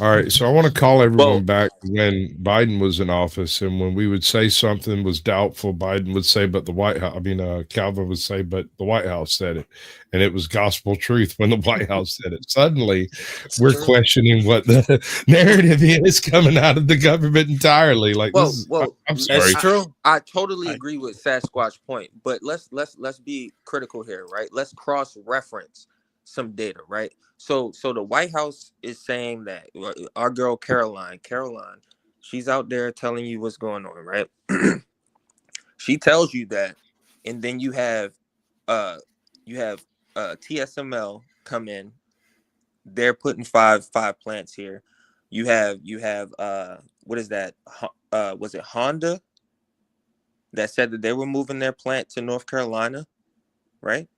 All right, so I want to call everyone Well, back when Biden was in office, and when we would say something was doubtful, Biden would say, "But the White House." I mean, Calvin would say, "But the White House said it," and it was gospel truth when the White House said it. Suddenly, it's we're true. questioning what the narrative is coming out of the government entirely. Like Well, this is, well, I'm That's sorry. true. I totally I, agree with Sasquatch point, but let's be critical here, right? Let's cross reference some data, right? So the White House is saying that our girl Caroline, she's out there telling you what's going on, right? She tells you that, and then uh you have TSML come in. They're putting five plants here. You have what is that? Was it Honda that said that they were moving their plant to North Carolina, right?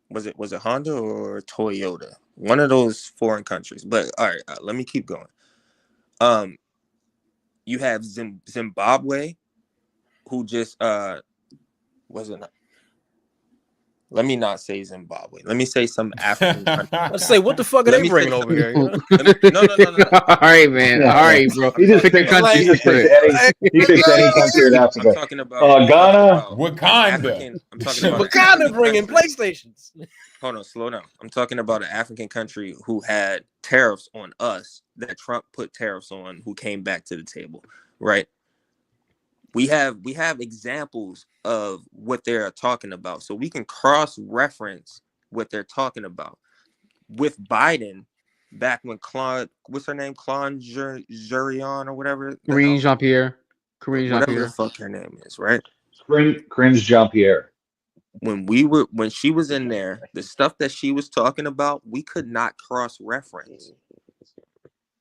Was it Honda or Toyota? One of those foreign countries. But all right, let me keep going. Um, you have Zimbabwe, who just wasn't. Let me not say Zimbabwe. Let me say some African country. let's say, what the fuck are Let they me say bringing some. over here? You know? No. All right, man. Yeah, All yeah. right, bro. He just Pick a picks. country. He Stick just to picks it. any. He picks any country in I'm Africa. talking about. Ghana. Wakanda. I'm talking about an Wakanda African bringing country. PlayStations. Hold on, slow down. I'm talking about an African country who had tariffs on us that Trump put tariffs on, who came back to the table, right? We have examples of what they're talking about, so we can cross-reference what they're talking about with Biden. Back when what's her name, Jurion or whatever the Karine hell, Jean-Pierre. Karine whatever the Jean-Pierre. fuck her name is, right? Cringe Jean-Pierre. When she was in there, the stuff that she was talking about, we could not cross-reference,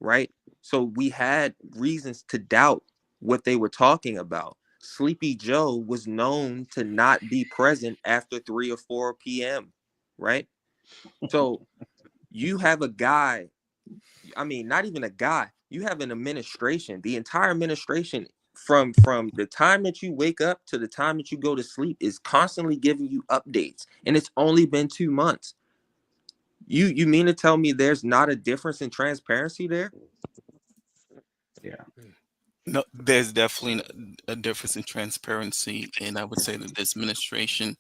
right? So we had reasons to doubt what they were talking about. Sleepy Joe was known to not be present after 3 or 4 p.m., right? So you have a guy, I mean, not even a guy, you have an administration, the entire administration from the time that you wake up to the time that you go to sleep is constantly giving you updates, and it's only been 2 months. You mean to tell me there's not a difference in transparency there? Yeah. No, there's definitely a difference in transparency, and I would say that this administration,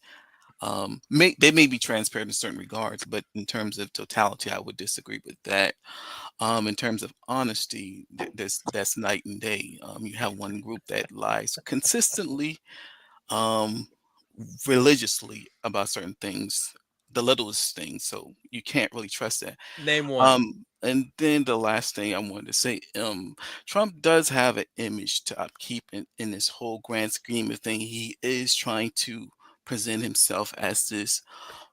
they may be transparent in certain regards, but in terms of totality, I would disagree with that. In terms of honesty, that's night and day. You have one group that lies consistently, um, religiously about certain things, the littlest things. So you can't really trust that. Name one. And then the last thing I wanted to say, Trump does have an image to upkeep in this whole grand scheme of thing. He is trying to present himself as this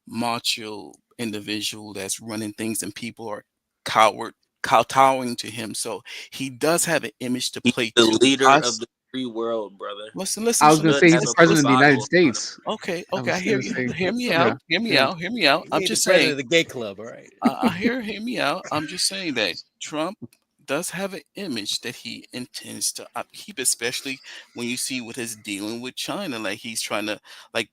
macho individual that's running things, and people are coward kowtowing to him. So he does have an image to He's play the to leader of us. the free world, brother. Listen, I He was gonna listen. should say have he's the a president of the United bravado about him. States. Okay, I okay, I was hear gonna you. say, Hear me yeah. out. Hear me Yeah. out. Hear me out. He I'm made the just president saying. of the gay club, all right. Hear me out. I'm just saying that Trump does have an image that he intends to upkeep, especially when you see what he's dealing with China. Like he's trying to, like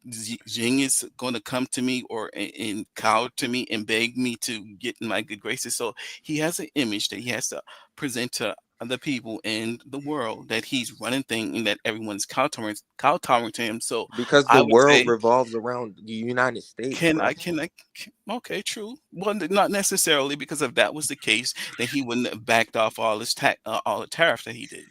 Jing is going to come to me or and cow to me and beg me to get in my good graces. So he has an image that he has to present to other people in the world that he's running thing and that everyone's kowtowing to him. So Because I the would world say. revolves around the United States, Can bro. I can I okay, true. Well, not necessarily, because if that was the case, then he wouldn't have backed off all the tariff that he did.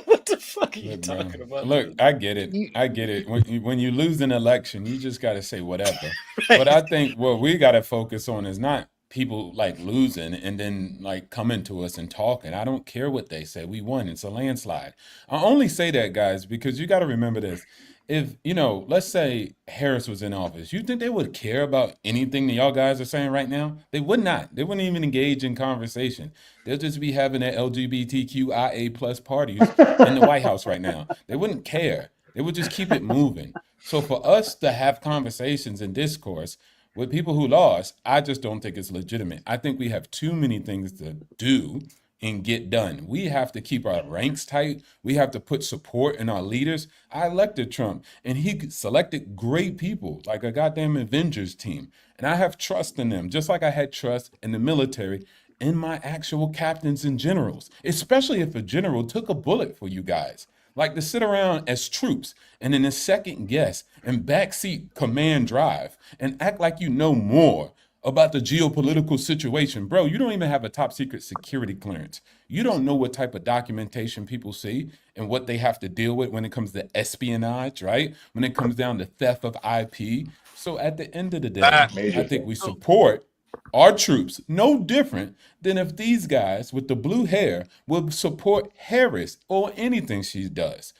What the fuck are you Look, bro. talking about? Look, I get it. You- I get it. When you lose an election, you just got to say whatever. But Right. I think what we got to focus on is not people like losing and then like coming to us and talking. I don't care what they say. We won. It's a landslide. I only say that, guys, because you got to remember this. If, let's say Harris was in office, you think they would care about anything that y'all guys are saying right now? They would not. They wouldn't even engage in conversation. They'll just be having their LGBTQIA plus parties in the White House right now. They wouldn't care. They would just keep it moving. So for us to have conversations and discourse with people who lost, I just don't think it's legitimate. I think we have too many things to do and get done. We have to keep our ranks tight. We have to put support in our leaders. I elected Trump and he selected great people like a goddamn Avengers team. And I have trust in them, just like I had trust in the military in my actual captains and generals, especially if a general took a bullet for you guys. Like to sit around as troops and in a second guess and backseat command drive and act like you know more about the geopolitical situation. Bro, you don't even have a top secret security clearance. You don't know what type of documentation people see and what they have to deal with when it comes to espionage, right? When it comes down to theft of IP. So at the end of the day, I think we support our troops no different than if these guys with the blue hair will support Harris or anything she does.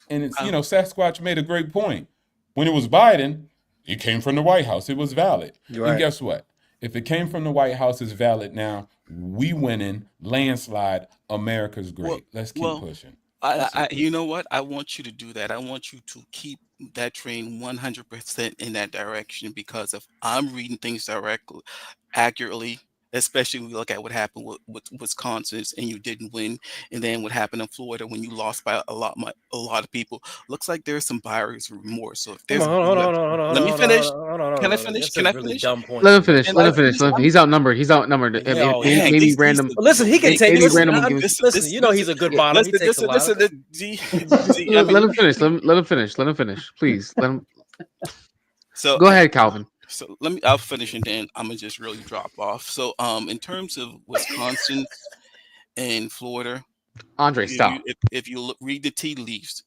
And it's, Sasquatch made a great point. When it was Biden, it came from the White House. It was valid. You're And right. guess what? If it came from the White House, it's valid now. We winning, landslide, America's great. Let's keep pushing. You know what? I want you to do that. I want you to keep that train 100% in that direction, because if I'm reading things accurately, especially when we look at what happened with Wisconsin and you didn't win, and then what happened in Florida when you lost by a lot of people, looks like there's some buyer's remorse. So if Come there's, on, hold on. let me finish. Can I Hold on. finish? That's Can a I really finish? dumb point. Let him finish. Can Let I him finish. finish? He's outnumbered. He's outnumbered. Yeah, Maybe these random. Listen, he can take. Maybe Listen, random will give us. listen, you know he's a good bottom. He takes a lot. G, I Let mean, him finish. Let him finish. Let him finish. Please let him. so Go ahead, Calvin. So I'll finish and then I'm gonna just really drop off. So in terms of Wisconsin and Florida, Andre, stop. if you read the tea leaves,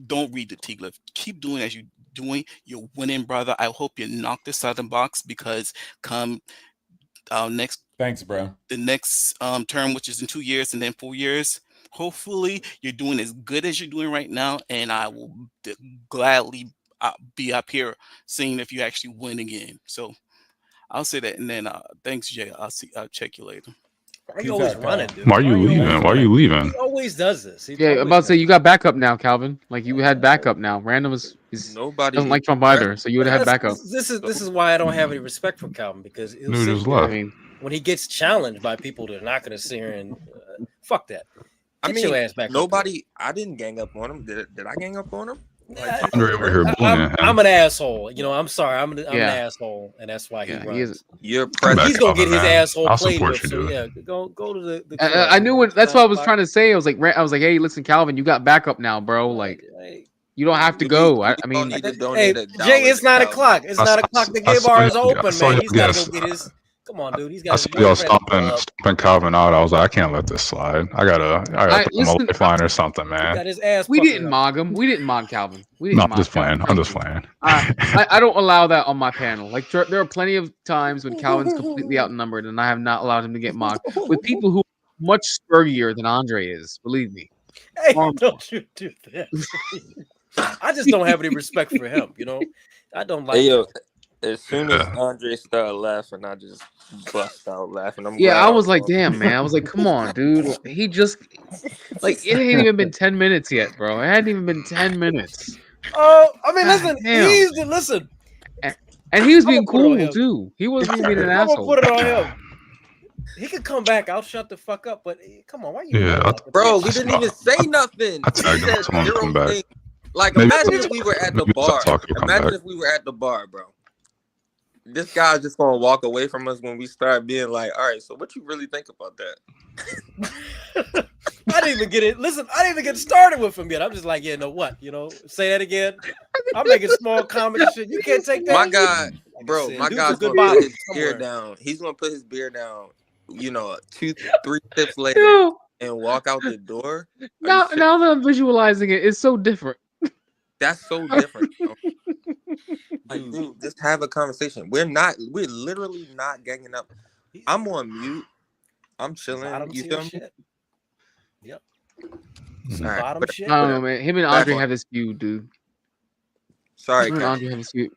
don't read the tea leaves. Keep doing as you're doing. You're winning, brother. I hope you knock this out of the box, because come Thanks, bro. the next term, which is in 2 years and then 4 years, hopefully you're doing as good as you're doing right now, and I will gladly be up here seeing if you actually win again. So I'll say that, and then thanks, Jay. I'll check you later. Why are you Peace always out, running, Kyle. dude? Why are you leaving? Why are you leaving? He always does this. He Yeah, always about to say does you got backup now, Calvin. Like you had backup now. Random is Nobody doesn't like Trump either, so you would have had backup. This is why I don't have any respect for Calvin, because he'll Dude sit just there left. I mean, when he gets challenged by people that are not going to sit here and fuck that. Get I mean, your ass back. nobody. I didn't gang up on him. Did I gang up on him? Like, Andre over here bullying him. I'm an asshole. You know, I'm sorry. I'm an Yeah. asshole, and that's why he Yeah, he runs. is- You're Come president. back, He's gonna get Calvin, his man. asshole I'll played support with. you, So dude. yeah, go to the. I knew it. That's what I was trying to say. I was like, hey, listen, Calvin, you got backup now, bro. Like, you don't have to go. I mean, need to Hey, donate $1 Jay, it's 9 to o'clock. It's I 9 saw- o'clock. The I gay saw bar is y'all- I open, saw man. y'all He's got to guys. go get his. Come on, dude. He's I got saw his y'all boyfriend at the club. stomping Calvin out. I was like, I can't let this slide. I gotta throw him a listen, lifeline or something, He man. got his ass. we puckered didn't up. mog him. We didn't mog Calvin. We No, didn't I'm mog just Calvin. playing. I'm Thank just you. playing. I don't allow that on my panel. Like there are plenty of times when Calvin's completely outnumbered, and I have not allowed him to get mocked with people who are much spurrier than Andre is. Believe me. Hey, don't you do that? I just don't have any respect for him. You know, I don't like. Hey, yo, him. as soon as Andre started laughing, I just bust out laughing. I'm Yeah, glad I was like, on- damn, man. I was like, come on, dude. He just like it hadn't even been 10 minutes yet, bro. It hadn't even been 10 minutes. Oh, I mean, God listen. damn. Listen. And he was being I'ma put it on cool him. too. He wasn't even being an I'm gonna asshole. put it on him. He could come back. I'll shut the fuck up. But come on, why you? Yeah, yelling at the Bro, bitch? we didn't even say nothing. I tagged He him. said Someone zero come back. things. Like, Maybe- imagine if we were at the maybe bar. Talk, he'll come Imagine back. if we were at the bar, bro. This guy's just gonna walk away from us when we start being like, all right, so what you really think about that? I didn't even get it. Listen, I didn't even get started with him yet. I'm just like, yeah, no, what? You know, say that again. I'm making small comments and shit. You can't take that. My guy, Like I bro, said, my dude's guy's a good gonna body put his beer somewhere. down. He's gonna put his beer down, 2, 3 sips later Yo, and walk out the door. now that I'm visualizing it, it's so different. That's so different. Bro. Like, dude, just have a conversation. We're literally not ganging up. I'm on mute. I'm chilling. Bottom You tier feel me? shit. Yep. All right, Bottom but- shit. I don't know, man. Him and Back Andre on. have this feud, dude. Sorry, Him and Cal. Andre have this feud.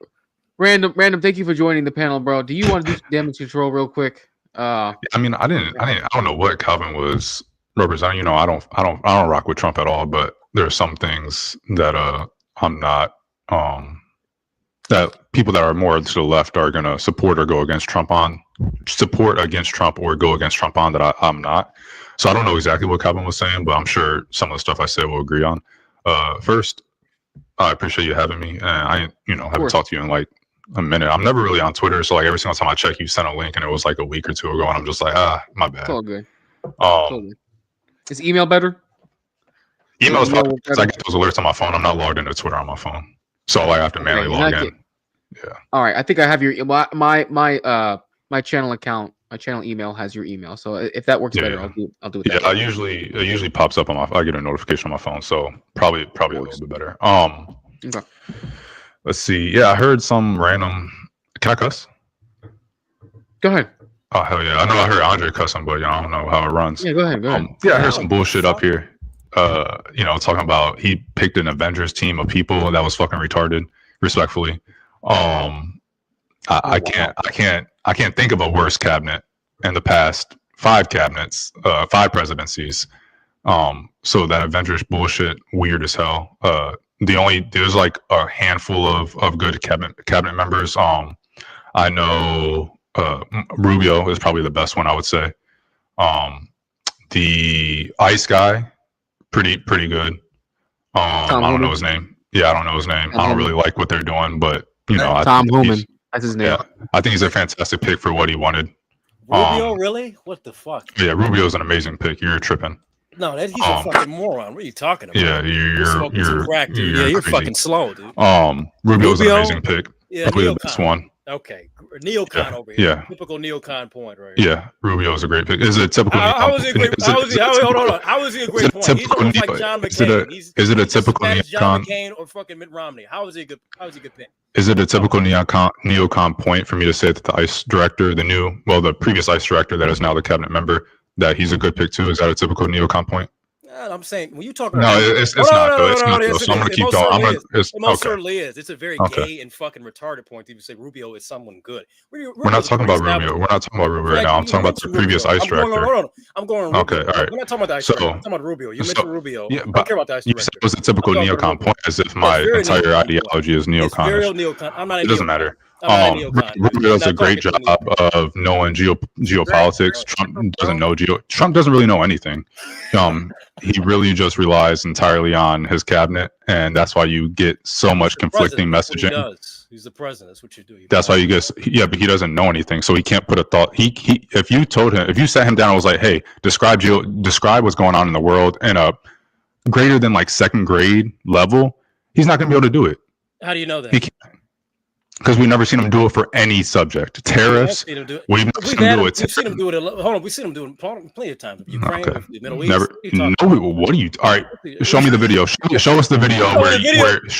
Random. Thank you for joining the panel, bro. Do you want to do some damage control real quick? I mean, I don't know what Calvin was representing. You know, I don't rock with Trump at all. But there are some things that I'm not that people that are more to the left are gonna support or go against Trump on, support against Trump or go against Trump on that I'm not. So I don't know exactly what Calvin was saying, but I'm sure some of the stuff I said we'll agree on. First, I appreciate you having me, and I haven't talked to you in like a minute. I'm never really on Twitter, so like every single time I check, you sent a link, and it was like a week or two ago, and I'm just like, my It's bad. all good. It's all good. Is email better? Email is Email probably because I get those alerts on my phone. I'm not logged into Twitter on my phone, so like I have to manually log in. Yeah. All right. I think I have your my channel account. My channel email has your email. So if that works better, I'll do it. Yeah, it usually pops up on my. I get a notification on my phone, so probably a little bit better. Okay. Let's see. Yeah, I heard some random. Can I cuss? Go ahead. Oh hell yeah! I know I heard Andre cussing, but I don't know how it runs. Yeah, go ahead. Go ahead. Yeah, I heard some bullshit up here. Talking about he picked an Avengers team of people that was fucking retarded. Respectfully, I can't think of a worse cabinet in the past 5 presidencies. So that Avengers bullshit, weird as hell. There's like a handful of good cabinet members. I know Rubio is probably the best one, I would say. The Ice guy, pretty good. I don't know his name. Yeah, I don't know his name. I don't really like what they're doing, but Tom Homan. That's his name. Yeah, I think he's a fantastic pick for what he wanted. Rubio, really? What the fuck? Yeah, Rubio's an amazing pick. You're tripping. No, he's a fucking moron. What are you talking about? Yeah, you're crack, dude. You're crazy. fucking slow, dude. Rubio's an amazing pick. Yeah, probably the best one. Okay, neocon over here. Yeah, typical neocon point, right? Here. Yeah, Rubio's a great pick. Is it typical? How is he a great? Hold on. How is he a great point? He's almost like John McCain. Is it a typical neocon? John McCain or fucking Mitt Romney? How is he a good pick? Is it a typical neocon point for me to say that the ICE director, the previous ICE director that is now the cabinet member, that he's a good pick too? Is that a typical neocon point? I'm saying when you talk about it's not. So I'm gonna keep going. It most certainly is. It's a very gay and fucking retarded point to even say Rubio is someone good. We're not talking about Rubio. We're not talking about Rubio right now. I'm talking about the previous ICE director. I'm going. Okay, all right. We're not talking about the ICE director. I'm talking about Rubio. You mentioned Rubio. Yeah, I don't care about the ICE director. You said it was a typical neocon point, as if my entire ideology is neocon. Very neocon. I'm not. It doesn't matter. Rubio does a great job of knowing geopolitics. Trump doesn't know Trump doesn't really know anything. He really just relies entirely on his cabinet, and that's why you get so much conflicting messaging. He's the president. That's what you do. That's why you get but he doesn't know anything, so he can't put a thought. If you sat him down and was like, "Hey, describe what's going on in the world in a greater than like 2nd grade level," he's not going to be able to do it. How do you know that? He can't. Because we've never seen him do it for any subject. Tariffs, we've never seen him do it. We've seen him do it. Hold on, we've seen him do it plenty of times. Ukraine, the Middle East. Never. What are you? All right, show me the video. Show us the video where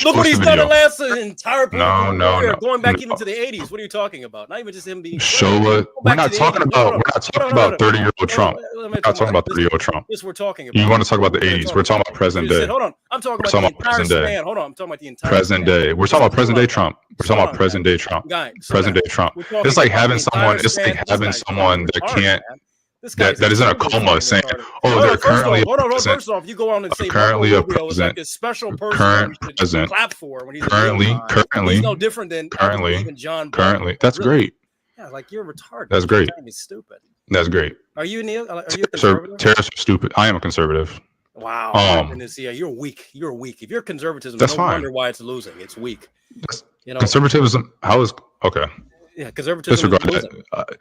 look what he's done the last entire. No. Going back even to the 80s. What are you talking about? Not even just him being. Show it. We're not talking about 30-year-old Trump. We're not talking about 30-year-old Trump. Yes, we're talking about. You want to talk about the 80s? We're talking about present day. Hold on, I'm talking about the entire span. Hold on, I'm talking about the entire present day. We're talking about present day Trump. We're talking about present day Trump. Present day Trump. It's like having someone. It's like having someone that can't. That isn't a coma saying, "Oh, they're currently." Hold on. First off, you go on and say currently a president, like a special person. Current president. Clap for when he's currently. He's no different than even John. Currently, that's great. Yeah, like you're retarded. That's great. He's stupid. That's great. Are you Neil? Are you a conservative? Terrorists are stupid. I am a conservative. Wow. Yeah, you're weak. You're weak. If you're conservatism, that's no fine. Wonder why it's losing. It's weak. Conservatism. How is okay? Yeah, conservatism. Disregard that.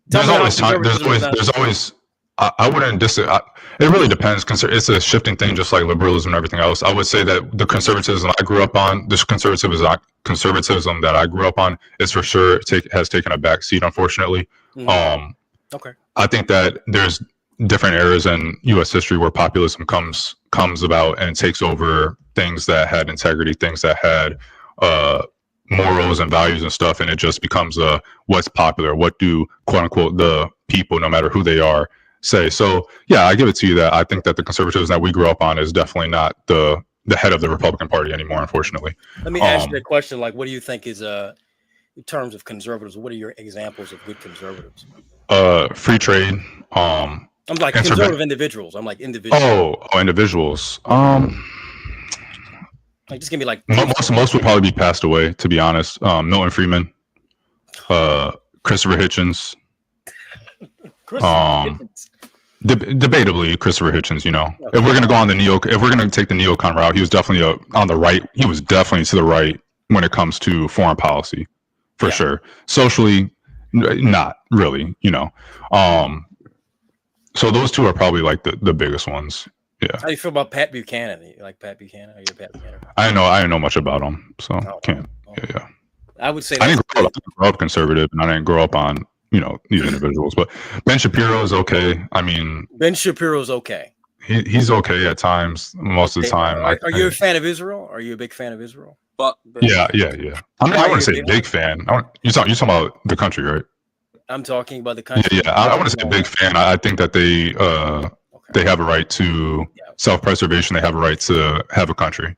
There's always time. There's always. I wouldn't disagree. It really depends. It's a shifting thing, just like liberalism and everything else. I would say that the conservatism I grew up on, conservatism that I grew up on, is for sure has taken a back seat, unfortunately. Okay. I think that there's different eras in U.S. history where populism comes about and takes over things that had integrity, things that had morals and values and stuff, and it just becomes what's popular. What do quote unquote the people, no matter who they are, say? So yeah, I give it to you that I think that the conservatism that we grew up on is definitely not the head of the Republican Party anymore, unfortunately. Let me ask you a question. Like, what do you think is in terms of conservatives? What are your examples of good conservatives? Free trade. I'm like conservative individuals. I'm like individuals. Oh, individuals. Like, just give me like most would probably be passed away, to be honest. Milton Friedman, Christopher Hitchens. Debatably Christopher Hitchens. Okay. If we're gonna go on if we're gonna take the neocon route, he was definitely on the right. He was definitely to the right when it comes to foreign policy, for sure. Socially, not really, so those two are probably like the biggest ones. Yeah. How do you feel about Pat Buchanan? You like Pat Buchanan? Are you a Pat Buchanan? I didn't know much about him, so can't. Yeah. I would say I didn't grow up conservative, and I didn't grow up on these individuals. But Ben Shapiro is okay. I mean, Ben Shapiro's okay. He's okay at times. Most of the time. Are you a fan of Israel? Are you a big fan of Israel? But Yeah. I wouldn't say big fan. You're talking about the country, right? I'm talking about the country. Yeah. I wouldn't say big fan. I think that they have a right to self-preservation. They have a right to have a country.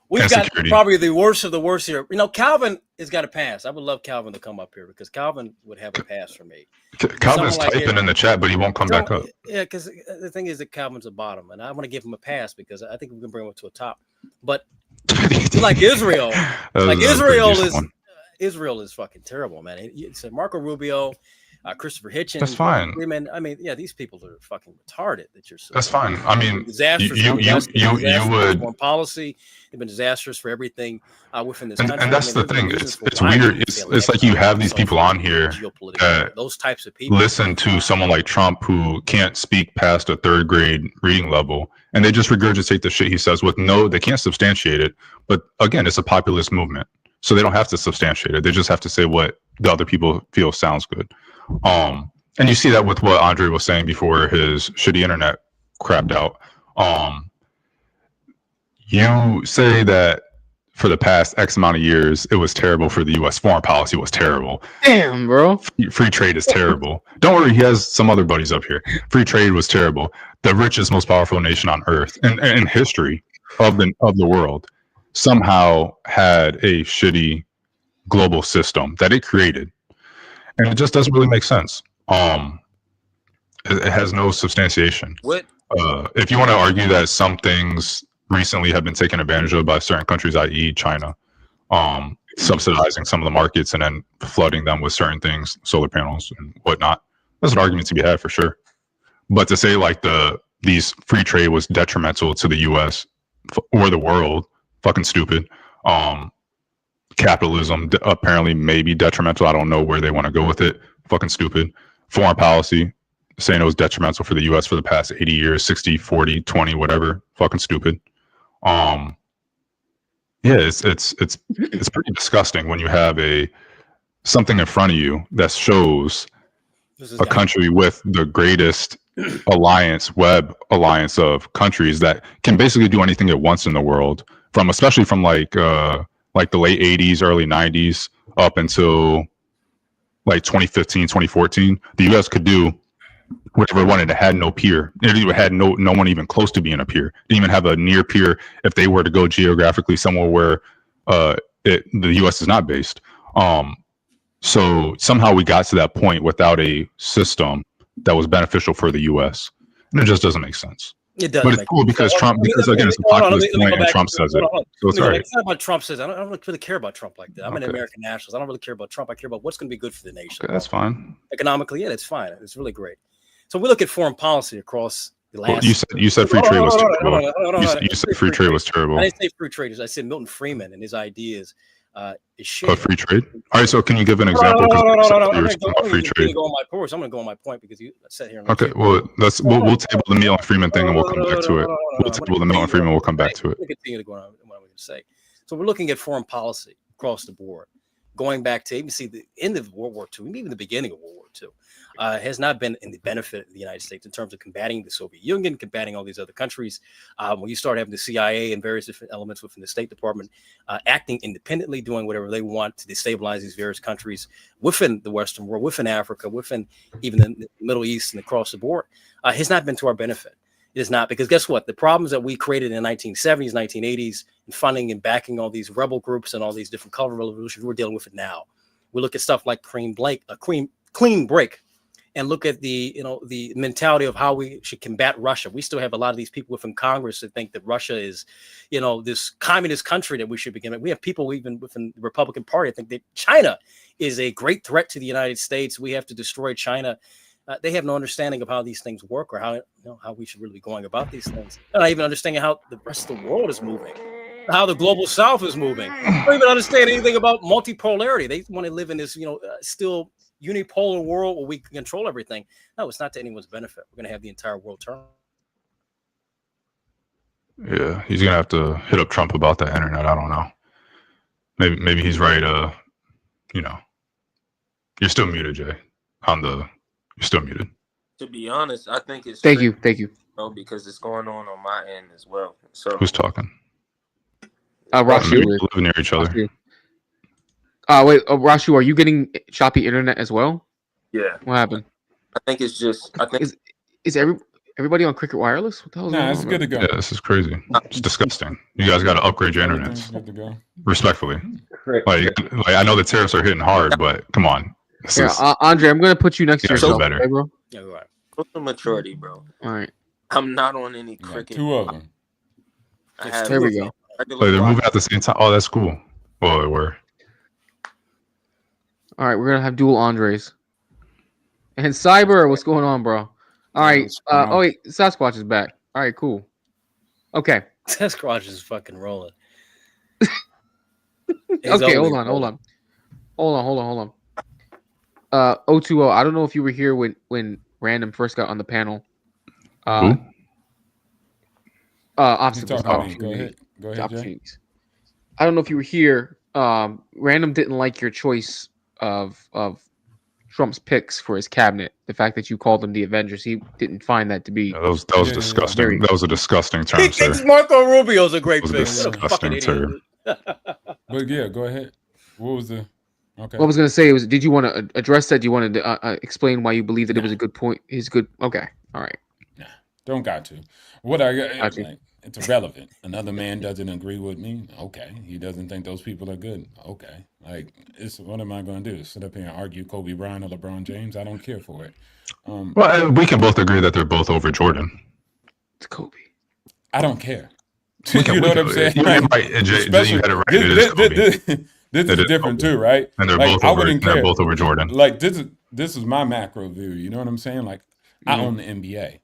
We've got probably the worst of the worst here. Calvin has got a pass. I would love Calvin to come up here because Calvin would have a pass for me. Calvin's typing in the chat, but he won't come back up. Yeah, because the thing is that Calvin's a bottom, and I want to give him a pass because I think we can bring him up to a top. But like Israel, Israel is fucking terrible, man. It's Marco Rubio, Christopher Hitchens. That's fine. Freeman. I mean, these people are fucking retarded. That's fine. I mean, disastrous. You would foreign policy. They've been disastrous for everything within this country. And that's the thing. It's weird. It's like you have these people on here that those types of people listen to someone like Trump who can't speak past a third grade reading level, and they just regurgitate the shit he says they can't substantiate it. But again, it's a populist movement, so they don't have to substantiate it. They just have to say what the other people feel sounds good. And you see that with what Andre was saying before his shitty internet crapped out. You say that for the past X amount of years, it was terrible for the U.S. Foreign policy was terrible. Damn, bro. Free trade is terrible. Don't worry, he has some other buddies up here. Free trade was terrible. The richest, most powerful nation on earth and in history of the world somehow had a shitty global system that it created. And it just doesn't really make sense. It has no substantiation. What? If you want to argue that some things recently have been taken advantage of by certain countries, i.e. China, subsidizing some of the markets and then flooding them with certain things, solar panels and whatnot, there's an argument to be had for sure. But to say like these free trade was detrimental to the U.S. or the world, fucking stupid. Capitalism apparently may be detrimental. I don't know where they want to go with it. Fucking stupid. Foreign policy, saying it was detrimental for the U.S. for the past 80 years, 60, 40, 20, whatever. Fucking stupid. It's pretty disgusting when you have something in front of you that shows a country with the greatest web alliance of countries that can basically do anything it wants in the world, especially from like the late 80s, early 90s up until like 2015, 2014. The U.S. could do whatever it wanted. It had no peer. It had no one even close to being a peer. Didn't even have a near peer if they were to go geographically somewhere where the U.S. is not based. So somehow we got to that point without a system that was beneficial for the U.S. And it just doesn't make sense. It does, but it's cool because Trump. Because again, it's a populist point, and Trump says it. So it's all right. It's not about Trump says. I don't really care about Trump like that. I'm an American nationalist. I don't really care about Trump. I care about what's going to be good for the nation. Okay, that's fine. Economically, that's fine. It's really great. So we look at foreign policy across the last. You said free trade was terrible. You said free trade was terrible. I didn't say free trade. I said Milton Friedman and his ideas. Is shit. Free trade. All right. So can you give an example? No. I'm going to go on my point because you sat here. And okay. Well, we'll table the Milton Friedman thing and we'll come back to it. We'll table the Milton Friedman. We'll come back to it. Continue to go on what I'm going to say. So we're looking at foreign policy across the board, going back to even see the end of World War II, and even the beginning of World War II. Has not been in the benefit of the United States in terms of combating the Soviet Union, combating all these other countries. When you start having the CIA and various different elements within the State Department acting independently, doing whatever they want to destabilize these various countries within the Western world, within Africa, within even the Middle East and across the board, has not been to our benefit. It is not, because guess what? The problems that we created in the 1970s, 1980s, and funding and backing all these rebel groups and all these different color revolutions, we're dealing with it now. We look at stuff like clean break. And look at the mentality of how we should combat Russia. We still have a lot of these people within Congress that think that Russia is, this communist country that we should begin with. We have people even within the Republican Party that think that China is a great threat to the United States. We have to destroy China. They have no understanding of how these things work or how we should really be going about these things. They're not even understanding how the rest of the world is moving. how the global South is moving. They don't even understand anything about multipolarity. They want to live in this, still unipolar world where we can control everything. No, it's not to anyone's benefit. We're going to have the entire world turn. Yeah, he's gonna have to hit up Trump about the internet. I don't know. Maybe he's right. You're still muted, Jay. You're still muted. To be honest, I think it's Thank you. because it's going on my end as well. So Who's talking? Rashu. Maybe we live near each other. Wait, Rashu, are you getting choppy internet as well? Yeah. What happened? I think it's just. I think is everybody on Cricket Wireless? What the hell? Nah, it's good to go. Yeah, this is crazy. It's disgusting. You guys got to upgrade your internet. Good to go. Respectfully. Like I know the tariffs are hitting hard, but come on. Andre, I'm gonna put you next to yourself, better. okay, bro. Yeah, right. What's the maturity, bro? All right. I'm not on any cricket. Two of them. There we go. They're moving at the same time. Oh, that's cool. Well, they were. All right, we're gonna have dual Andres. And Cyber, what's going on, bro? All right. Oh wait, Sasquatch is back. All right, cool. Okay. Sasquatch is fucking rolling. Okay, hold on. 020. I don't know if you were here when Random first got on the panel. Obstacles. Go ahead, Opportunities. I don't know if you were here. Random didn't like your choice of Trump's picks for his cabinet. The fact that you called them the Avengers, he didn't find that to be. That was disgusting. That was a disgusting term, He sir. thinks Marco Rubio's a great pick. Disgusting term. But yeah, go ahead. What was the? Okay. What I was going to say was, did you want to address that? Do you want to explain why you believe that it was a good point? Okay. All right. Nah, don't got to. It's irrelevant. Another man doesn't agree with me. Okay. He doesn't think those people are good. Okay. What am I going to do? Sit up here and argue Kobe Bryant or LeBron James? I don't care for it. Well, we can both agree that they're both over Jordan. It's Kobe. I don't care. You know what I'm saying? You had it right. This is different too, right? And they're both over Jordan. Like this is my macro view. You know what I'm saying? Like I own the NBA.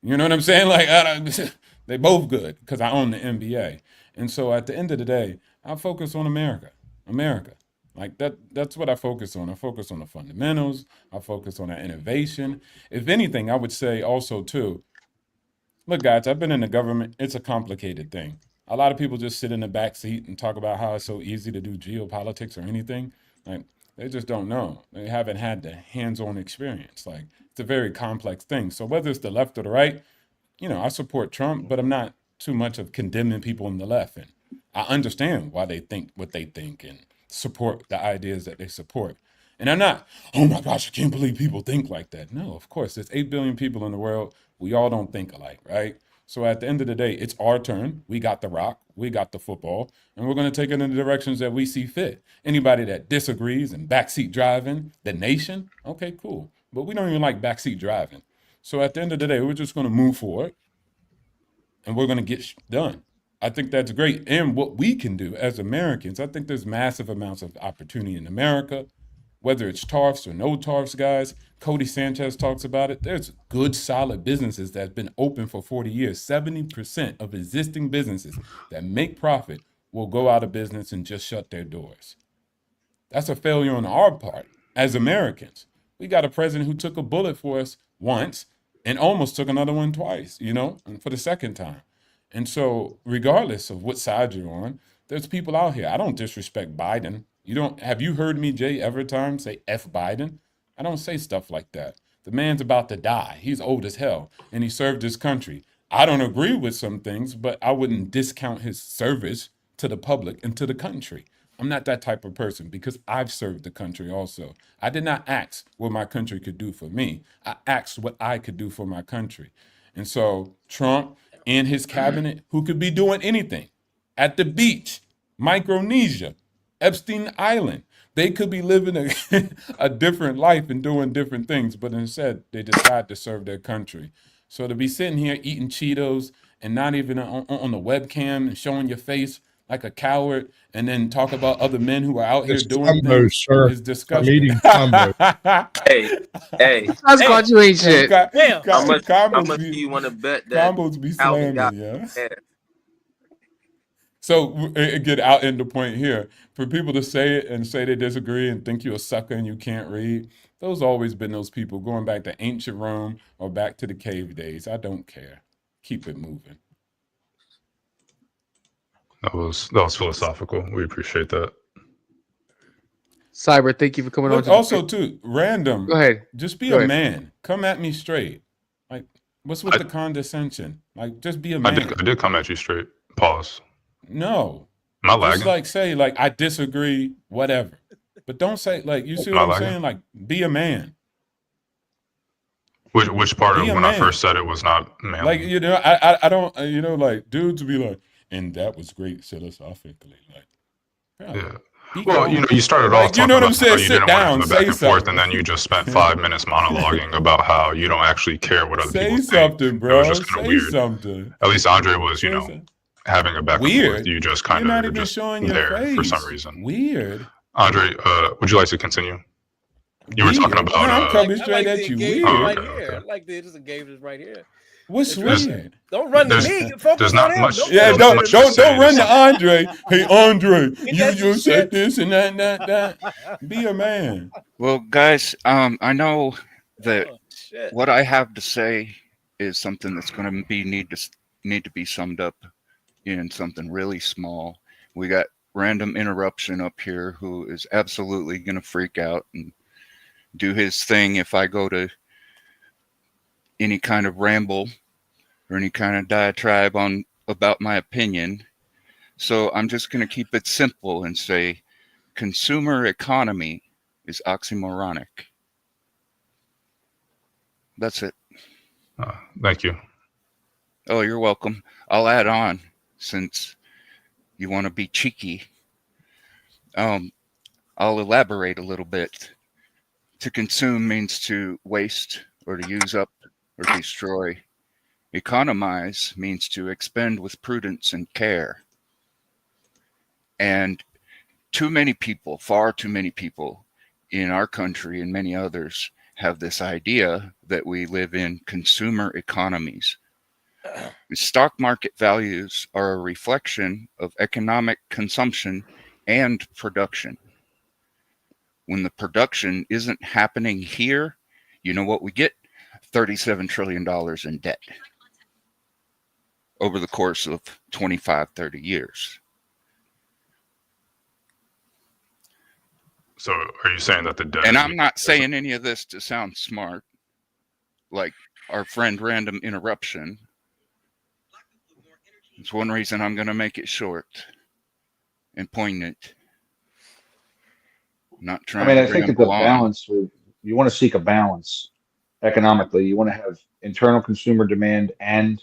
You know what I'm saying? Like they both good because I own the NBA. And so at the end of the day, I focus on America. Like that's what I focus on. I focus on the fundamentals. I focus on the innovation. If anything, I would say also too, look, guys, I've been in the government. It's a complicated thing. A lot of people just sit in the back seat and talk about how it's so easy to do geopolitics or anything. Like they just don't know. They haven't had the hands-on experience. Like it's a very complex thing. So whether it's the left or the right, I support Trump, but I'm not too much of condemning people on the left. And I understand why they think what they think and support the ideas that they support. And I'm not, oh my gosh, I can't believe people think like that. No, of course, there's 8 billion people in the world. We all don't think alike, right? So at the end of the day, it's our turn. We got the rock, we got the football, and we're going to take it in the directions that we see fit. Anybody that disagrees and backseat driving the nation, okay, cool. But we don't even like backseat driving. So at the end of the day, we're just going to move forward, and we're going to get done. I think that's great. And what we can do as Americans, I think there's massive amounts of opportunity in America, whether it's TARFs or no TARFs, guys. Cody Sanchez talks about it. There's good, solid businesses that have been open for 40 years. 70% of existing businesses that make profit will go out of business and just shut their doors. That's a failure on our part as Americans. We got a president who took a bullet for us once and almost took another one twice, and for the second time. And so regardless of what side you're on, there's people out here. I don't disrespect Biden. Have you heard me, Jay, ever time say F Biden? I don't say stuff like that. The man's about to die. He's old as hell, and he served his country. I don't agree with some things, but I wouldn't discount his service to the public and to the country. I'm not that type of person because I've served the country also. I did not ask what my country could do for me. I asked what I could do for my country. And so Trump and his cabinet, who could be doing anything, at the beach, Micronesia, Epstein Island, they could be living a different life and doing different things, but instead they decide to serve their country. So to be sitting here eating Cheetos and not even on the webcam and showing your face like a coward, and then talk about other men who are out here doing things, sir, is disgusting. I'm eating combo. Hey. Sasquatch, you ain't shit. How much do you want to bet that combos be slamming, yeah. So get out in the point here. For people to say it and say they disagree and think you're a sucker and you can't read, those always been those people going back to ancient Rome or back to the cave days. I don't care. Keep it moving. That was philosophical. We appreciate that. Cyber, thank you for coming on. Look, also, too, random. Go ahead. Just be Go a ahead. man. Come at me straight. Like, what's with the condescension? Like, just be a man. I did come at you straight. Pause. No. Am I Just lagging? like say, like, I disagree, whatever. But don't say, like, you see Am what I I'm lagging? saying? Like, be a man. Which part of Be a when I man. first said it was not manly? Like, you know, I don't, you know, like, dudes be like, and that was great philosophically. Like, bro, Yeah. be Well, calm. you know, you started Like, off you talking know what I'm about how saying? you Sit didn't want down, to go back say and forth, and something. then you just spent 5 minutes monologuing about how you don't actually care what other Say people think. something, It was bro. just kind of Say weird. something. At least Andre was, you Say know, something. having a back and forth. Weird. You just You're kind not of even just showing your there for some face. reason. Weird. Andre, would you like to continue? You were talking Weird. about. No, I'm I coming like straight the at you. engagement Oh, Weird. right okay, here. I okay. like the just engagement right here. What's There's- weird? Don't run to There's- me. Focus there's on not him. much- Don't Yeah, run there's to not don't much me. to don't say don't to run to something. Andre. Hey Andre, He does you his said shit. this and that. Be a man. Well, guys, I know that Oh, shit. what I have to say is something that's going to need to be summed up in something really small. We got random interruption up here who is absolutely going to freak out and do his thing if I go to any kind of ramble or any kind of diatribe on about my opinion. So I'm just going to keep it simple and say consumer economy is oxymoronic. That's it. Thank you. Oh, you're welcome. I'll add on since you want to be cheeky. I'll elaborate a little bit. To consume means to waste or to use up or destroy. Economize means to expend with prudence and care. And too many people, far too many people in our country and many others have this idea that we live in consumer economies. Stock market values are a reflection of economic consumption and production. When the production isn't happening here, you know what we get? $37 trillion in debt over the course of 25, 30 years. So, are you saying that the debt? And I'm not saying any of this to sound smart, like our friend Random Interruption. It's one reason I'm going to make it short and poignant. Not I trying mean, I to think it's a ramble on. balance. You want to seek a balance economically. You want to have internal consumer demand and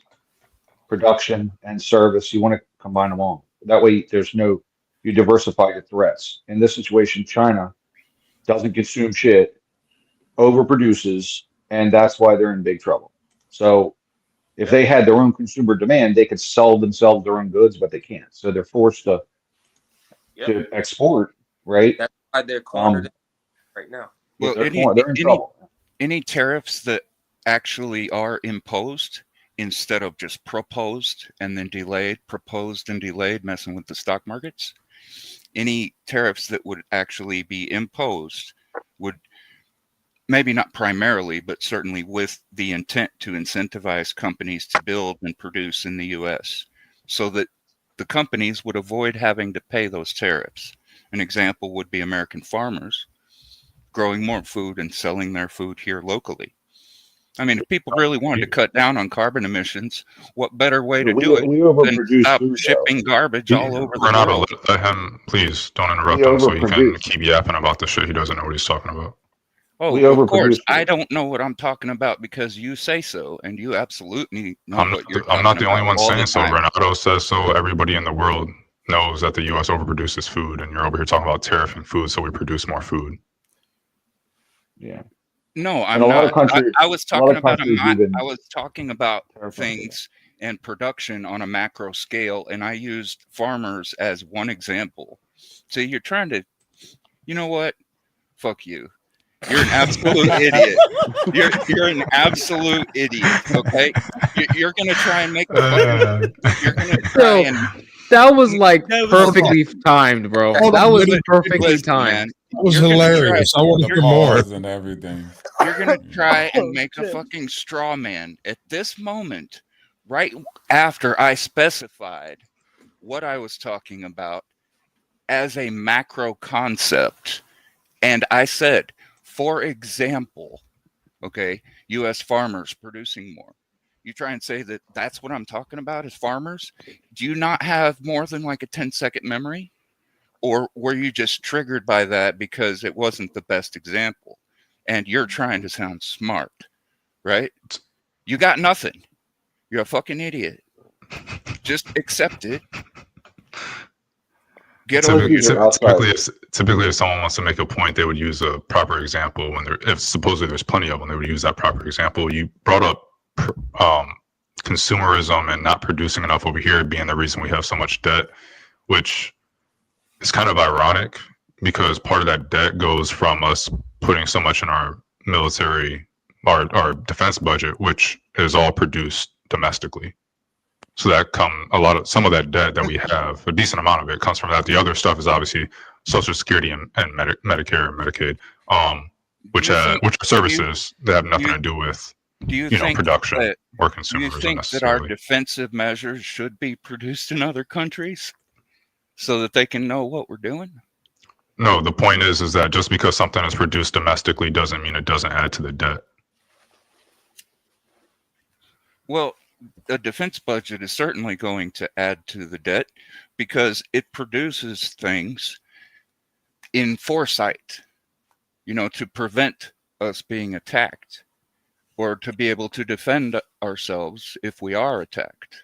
production and service. You want to combine them all. That way, you diversify your threats. In this situation, China doesn't consume shit, overproduces, and that's why they're in big trouble. So if they had their own consumer demand, they could sell themselves their own goods, but they can't. So they're forced to export, right? That's why they're cornered right now. Well, they're in trouble. Any tariffs that actually are imposed instead of just proposed and then delayed, proposed and delayed, messing with the stock markets, any tariffs that would actually be imposed would, maybe not primarily, but certainly with the intent to incentivize companies to build and produce in the U.S. so that the companies would avoid having to pay those tariffs. An example would be American farmers growing more food and selling their food here locally. I mean, if people really wanted to cut down on carbon emissions, what better way to do it We than overproduce stop food, shipping garbage all over the Renato, world? let him, please don't interrupt him so he can overproduce. keep yapping about the shit he doesn't know what he's talking about. Oh, We of course, overproduce I food. don't know what I'm talking about because you say so, and you absolutely know I'm what you're I'm not talking the only about one all saying the so. time. Renato says so. Everybody in the world knows that the U.S. overproduces food, and you're over here talking about tariffing food, so we produce more food. Yeah. No, And I'm a lot not. of countries, I was a lot talking of about countries even I was talking about tariff things and production on a macro scale, and I used farmers as one example. So you're trying to, you know what? Fuck you. You're an absolute idiot. You're an absolute idiot. Okay, you're gonna try and make a fucking. You're gonna try and That was like That was- perfectly timed, bro. Hold That on, was but perfectly Listen, timed. man, That was You're gonna try- hilarious. I want to The hear more. pause and everything. you're gonna try Oh, and make a shit. fucking straw man at this moment, right after I specified what I was talking about as a macro concept. And I said, for example, okay, U.S. farmers producing more. You try and say that that's what I'm talking about as farmers. Do you not have more than like a 10-second memory? Or were you just triggered by that because it wasn't the best example? And you're trying to sound smart, right? You got nothing. You're a fucking idiot. Just accept it. Get over Typically, yourself. you're outside. Typically, if someone wants to make a point, they would use a proper example. If supposedly there's plenty of them, they would use that proper example. You brought up consumerism and not producing enough over here being the reason we have so much debt, which is kind of ironic because part of that debt goes from us putting so much in our military, our defense budget, which is all produced domestically. So that some of that debt that we have, a decent amount of it comes from that. The other stuff is obviously Social Security and Medicare and Medicaid, which are services that have nothing to do with Do you think production that, or do you consumerism think that our necessarily. defensive measures should be produced in other countries so that they can know what we're doing? No, the point is that just because something is produced domestically doesn't mean it doesn't add to the debt. Well, a defense budget is certainly going to add to the debt because it produces things in foresight, to prevent us being attacked or to be able to defend ourselves if we are attacked.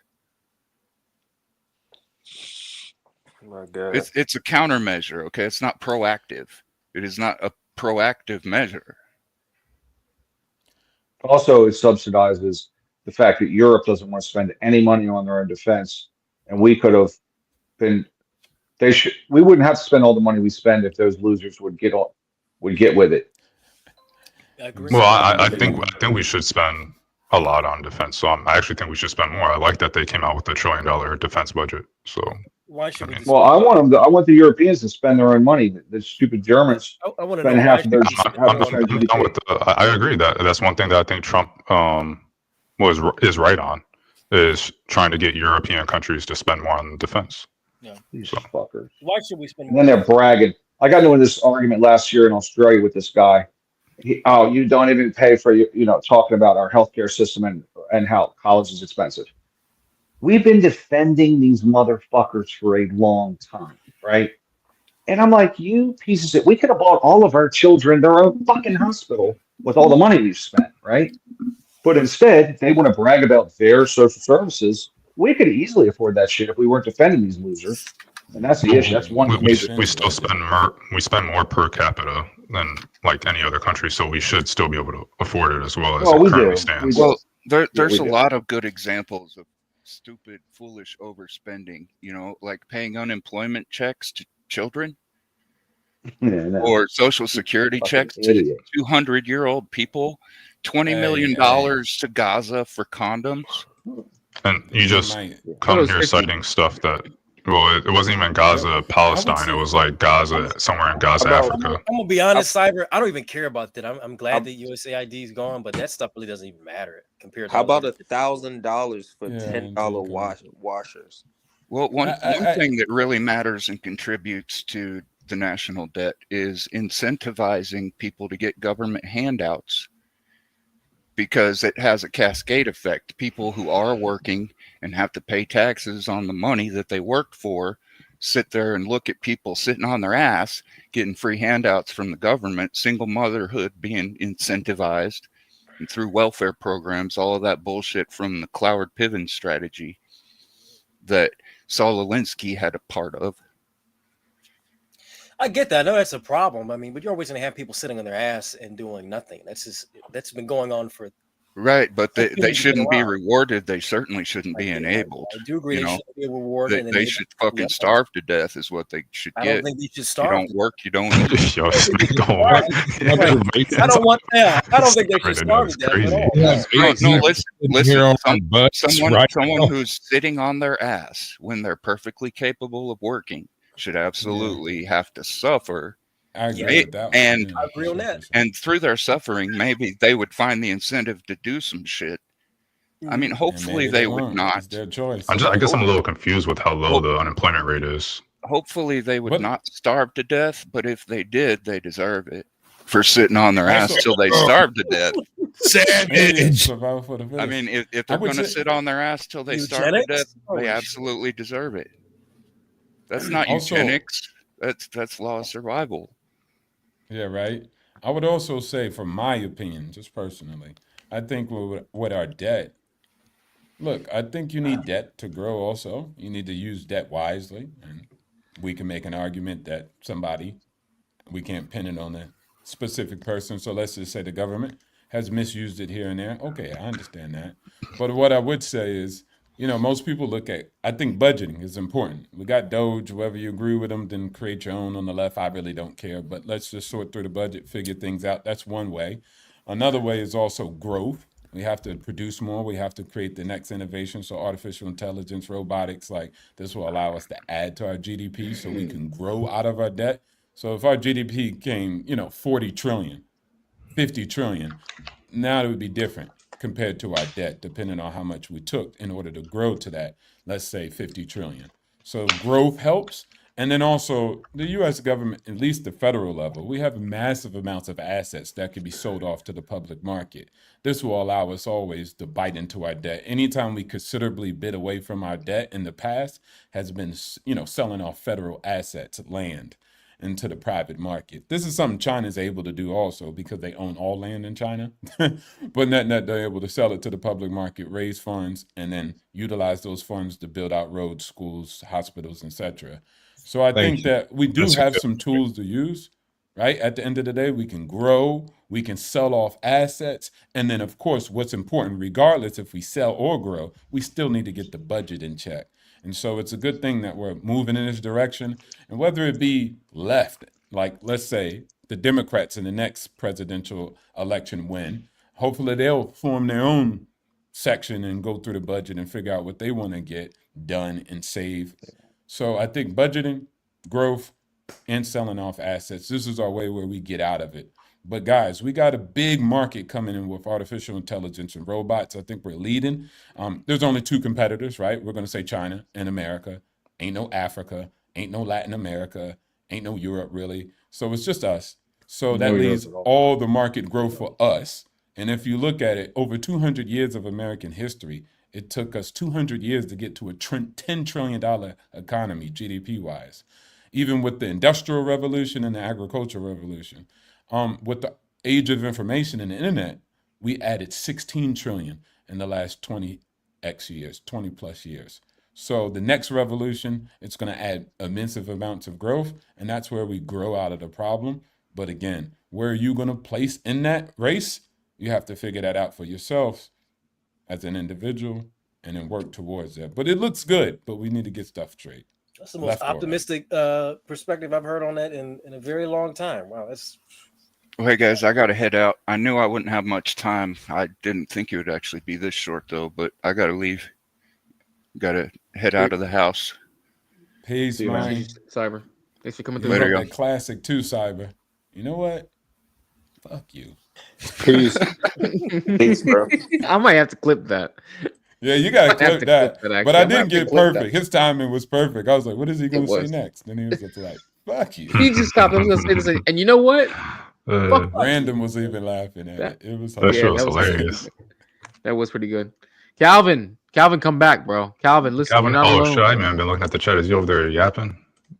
My God. It's a countermeasure, okay? It's not proactive. It is not a proactive measure. Also, it subsidizes the fact that Europe doesn't want to spend any money on their own defense, and we could have been. We wouldn't have to spend all the money we spend if those losers would get with it. I agree. Well, I think we should spend a lot on defense. So I actually think we should spend more. I like that they came out with a $1 trillion defense budget. So Why should we? Well, I want the Europeans to spend their own money. The stupid Germans I want to know spend why half of their should we half spend more percent on of GDP. I agree that's one thing that I think Trump is right on, is trying to get European countries to spend more on defense. These fuckers. Why should we spend And more? then they're bragging. I got into this argument last year in Australia with this guy. You don't even pay for talking about our healthcare system and how college is expensive. We've been defending these motherfuckers for a long time, right? And I'm like, you pieces of, we could have bought all of our children their own fucking hospital with all the money we've spent, right? But instead, they want to brag about their social services. We could easily afford that shit if we weren't defending these losers. And that's the issue. That's one major. We still spend more per capita than like any other country, so we should still be able to afford it as well as it currently stands. Well, there's a lot of good examples of stupid, foolish overspending, like paying unemployment checks to children or social security checks to 200-year-old people, $20 million to Gaza for condoms. And you just come here citing stuff that, well, it wasn't even Gaza, Palestine. It was like Gaza, somewhere in Gaza, Africa. I'm gonna be honest, Cyber. I don't even care about that. I'm glad that USAID is gone, but that stuff really doesn't even matter compared to. How about $1,000 for $10 washers? Well, one thing that really matters and contributes to the national debt is incentivizing people to get government handouts, because it has a cascade effect. People who are working and have to pay taxes on the money that they worked for sit there and look at people sitting on their ass getting free handouts from the government, single motherhood being incentivized, and through welfare programs, all of that bullshit from the Cloward Piven strategy that Saul Alinsky had a part of. I get that. I know that's a problem. I mean, but you're always going to have people sitting on their ass and doing nothing. That's been going on for Right, but That they shouldn't be shouldn't be allowed. rewarded. They certainly shouldn't be enabled. I do agree You they know, shouldn't be rewarded and they enabled. should fucking Yeah. starve to death is what they should I don't get. think they should If you starve. don't work, you don't eat. Yo, Smack, don't Right. work. Right. I don't want that. I don't think they should starve to That's death at crazy. all. We have No, eight no, people listen. here on our butts Someone right now. who's sitting on their ass when they're perfectly capable of working should absolutely have to suffer. I agree Yeah. with that one. And Yeah, I agree on that. 100%. and through their suffering, maybe they would find the incentive to do some shit. I mean, And hopefully maybe they won't. would not. It's their choice. I guess I'm a little confused with how low the unemployment rate is. Hopefully they would But- not starve to death, but if they did, they deserve it for sitting on their ass Also- till they starve to death. Savage. Survival for the fittest. I mean, if I they're would going to say- sit on their ass till they starve to Eugenics? death, Holy they shit. absolutely deserve it. That's not Also- eugenics. That's law of survival. Yeah, right. I would also say, from my opinion, just personally, I think with our debt, look, I think you need debt to grow also. You need to use debt wisely. And we can make an argument that we can't pin it on a specific person. So let's just say the government has misused it here and there. Okay, I understand that. But what I would say is, most people I think budgeting is important. We got Doge, whether you agree with them, then create your own on the left. I really don't care. But let's just sort through the budget, figure things out. That's one way. Another way is also growth. We have to produce more. We have to create the next innovation. So artificial intelligence, robotics, like this will allow us to add to our GDP so we can grow out of our debt. So if our GDP came, 40 trillion, 50 trillion, now it would be different compared to our debt, depending on how much we took in order to grow to that, let's say 50 trillion. So growth helps. And then also the US government, at least the federal level, we have massive amounts of assets that can be sold off to the public market. This will allow us always to bite into our debt. Anytime we considerably bit away from our debt in the past has been, selling off federal assets, land, into the private market. This is something China's able to do also because they own all land in China. But net, they're able to sell it to the public market, raise funds, and then utilize those funds to build out roads, schools, hospitals, etc. So I think that we do have some tools to use, right? At the end of the day, we can grow, we can sell off assets, and then of course, what's important, regardless if we sell or grow, we still need to get the budget in check. And so it's a good thing that we're moving in this direction. And whether it be left, like let's say the Democrats in the next presidential election win, hopefully they'll form their own section and go through the budget and figure out what they want to get done and save. So I think budgeting, growth, and selling off assets, this is our way where we get out of it. But guys, we got a big market coming in with artificial intelligence and robots. I think we're leading. There's only two competitors, right? We're going to say China and America. Ain't no Africa, ain't no Latin America, ain't no Europe really. So it's just us. So that leaves all the market growth for us. And if you look at it, over 200 years of American history, it took us 200 years to get to a $10 trillion economy, GDP-wise. Even with the Industrial Revolution and the Agricultural Revolution. With the age of information and the internet, we added 16 trillion in the last 20 plus years. So the next revolution, it's going to add immense amounts of growth, and that's where we grow out of the problem. But again, where are you going to place in that race? You have to figure that out for yourself as an individual and then work towards that. But it looks good, but we need to get stuff straight. That's the most optimistic perspective I've heard on that in a very long time. Wow, that's... Well, hey guys, I got to head out. I knew I wouldn't have much time. I didn't think it would actually be this short though, but I got to leave. Got to head out of the house. Peace, man. Cyber. Thanks for coming through. Later, that classic too, Cyber. You know what? Fuck you. Peace. Peace, bro. I might have to clip that. Yeah, you gotta clip that. But I didn't get perfect. That. His timing was perfect. I was like, what is he gonna say next? Then he was just like, fuck you. He just stopped. I was gonna say this, and you know what? Random was even laughing at it. It was hilarious. That was pretty good. Calvin, come back, bro. Calvin, listen. Calvin, you're not alone. Shy man, been looking at the chat. Is he over there yapping?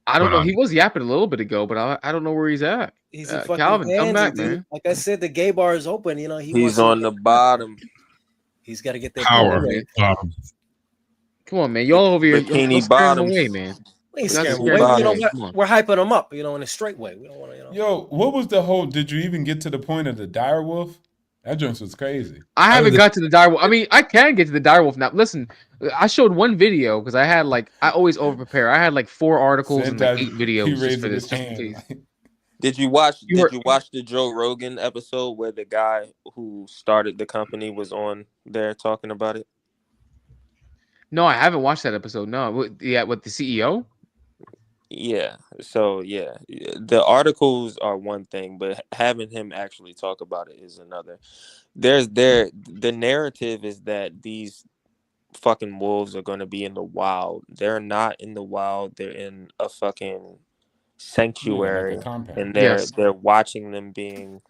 I don't know. He was yapping a little bit ago, but I don't know where he's at. He's a fucking Calvin, come back, dude. man. Like I said, the gay bar is open. You know, he's on the bottom. He's got to get that power. Come on, man. Y'all over here. Bikini bottoms. Away, man. We ain't scared away. You know, we're hyping him up. You know, in a straight way. We don't want to. You know. Yo, what was the whole? Did you even get to the point of the dire wolf? That joint was crazy. I haven't got to the direwolf. I mean, I can get to the direwolf now. Listen, I showed one video because I had I always over prepare. I had 4 articles and Said 8 that he videos just for raising this, his just in hand. case. Did you watch? You Did heard- you watch the Joe Rogan episode where the guy who started the company was on there talking about it? No, I haven't watched that episode. No, with the CEO. Yeah. So yeah, the articles are one thing, but having him actually talk about it is another. The narrative is that these fucking wolves are going to be in the wild. They're not in the wild. They're in a fucking sanctuary, compound. and Yes. they're watching them being,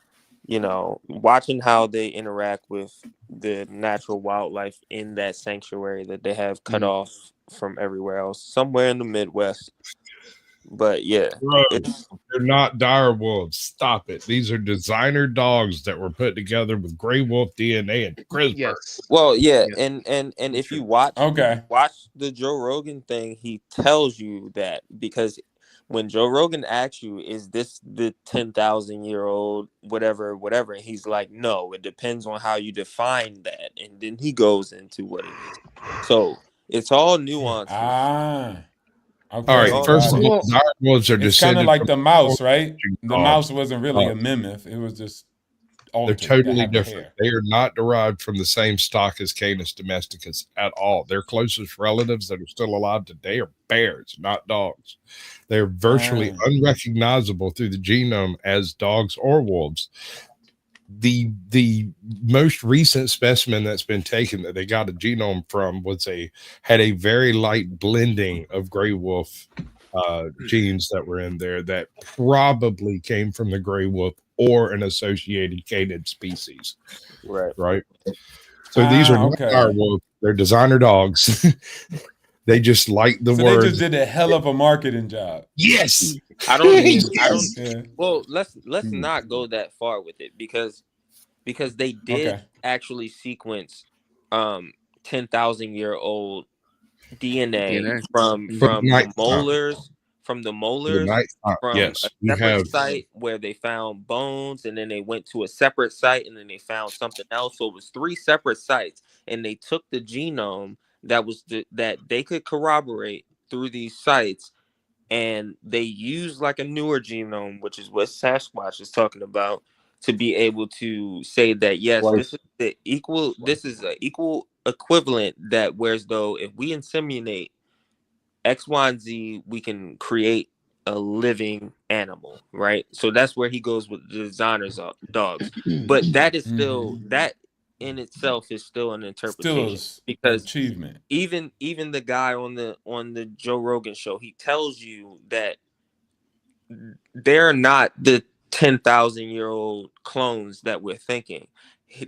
watching how they interact with the natural wildlife in that sanctuary that they have cut off from everywhere else, somewhere in the Midwest. But yeah, Bro, it's they're not dire wolves. Stop it. These are designer dogs that were put together with gray wolf DNA and CRISPR. Yes. well, yeah, Yes. and if you watch the Joe Rogan thing, he tells you that because when Joe Rogan asks you, is this the 10,000-year-old whatever, and he's like, no, it depends on how you define that, and then he goes into what it is. So it's all nuances. Okay, All right. First of all, dire wolves are it's kind of descended like from the mouse, right? The dogs. mouse wasn't really a mammoth; it was just They're altered to totally have the different. hair. They are not derived from the same stock as Canis domesticus at all. Their closest relatives that are still alive today are bears, not dogs. They're virtually unrecognizable through the genome as dogs or wolves. The most recent specimen that's been taken that they got a genome from had a very light blending of gray wolf genes that were in there that probably came from the gray wolf or an associated canid species. Right. So these are not okay. dire wolves. They're designer dogs. They just like the So words. they just did a hell of a marketing job. Yes. I don't. Yeah. Well, let's not go that far with it because they did actually sequence 10,000-year-old DNA from the molars from a separate site where they found bones, and then they went to a separate site, and then they found something else. So it was 3 separate sites, and they took the genome that they could corroborate through these sites, and they used a newer genome, which is what Sasquatch is talking about, to be able to say that yes, this is an equal equivalent, that whereas though if we inseminate X, Y, and Z, we can create a living animal, right? So that's where he goes with the designers of dogs. But that is still that in itself is still an interpretation, because achievement. Even the guy on the Joe Rogan show, he tells you that they're not the 10,000-year-old clones that we're thinking.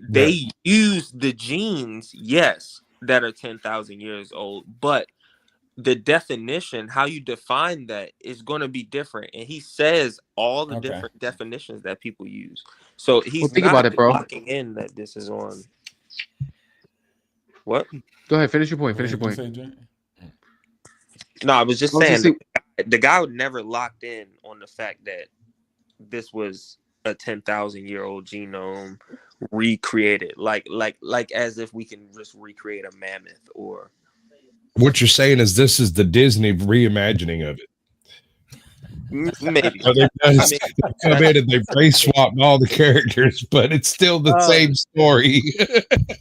They use the genes, yes, that are 10,000 years old, but the definition, how you define that, is going to be different. And he says all the different definitions that people use. So he's think about it, bro. locking in that this is on. What? Go ahead. Finish your point. No, I was just saying the guy would never locked in on the fact that this was a 10,000-year-old genome recreated, like as if we can just recreate a mammoth. Or what you're saying is this is the Disney reimagining of it. Maybe. So they come in and they've race swapped all the characters, but it's still the same story.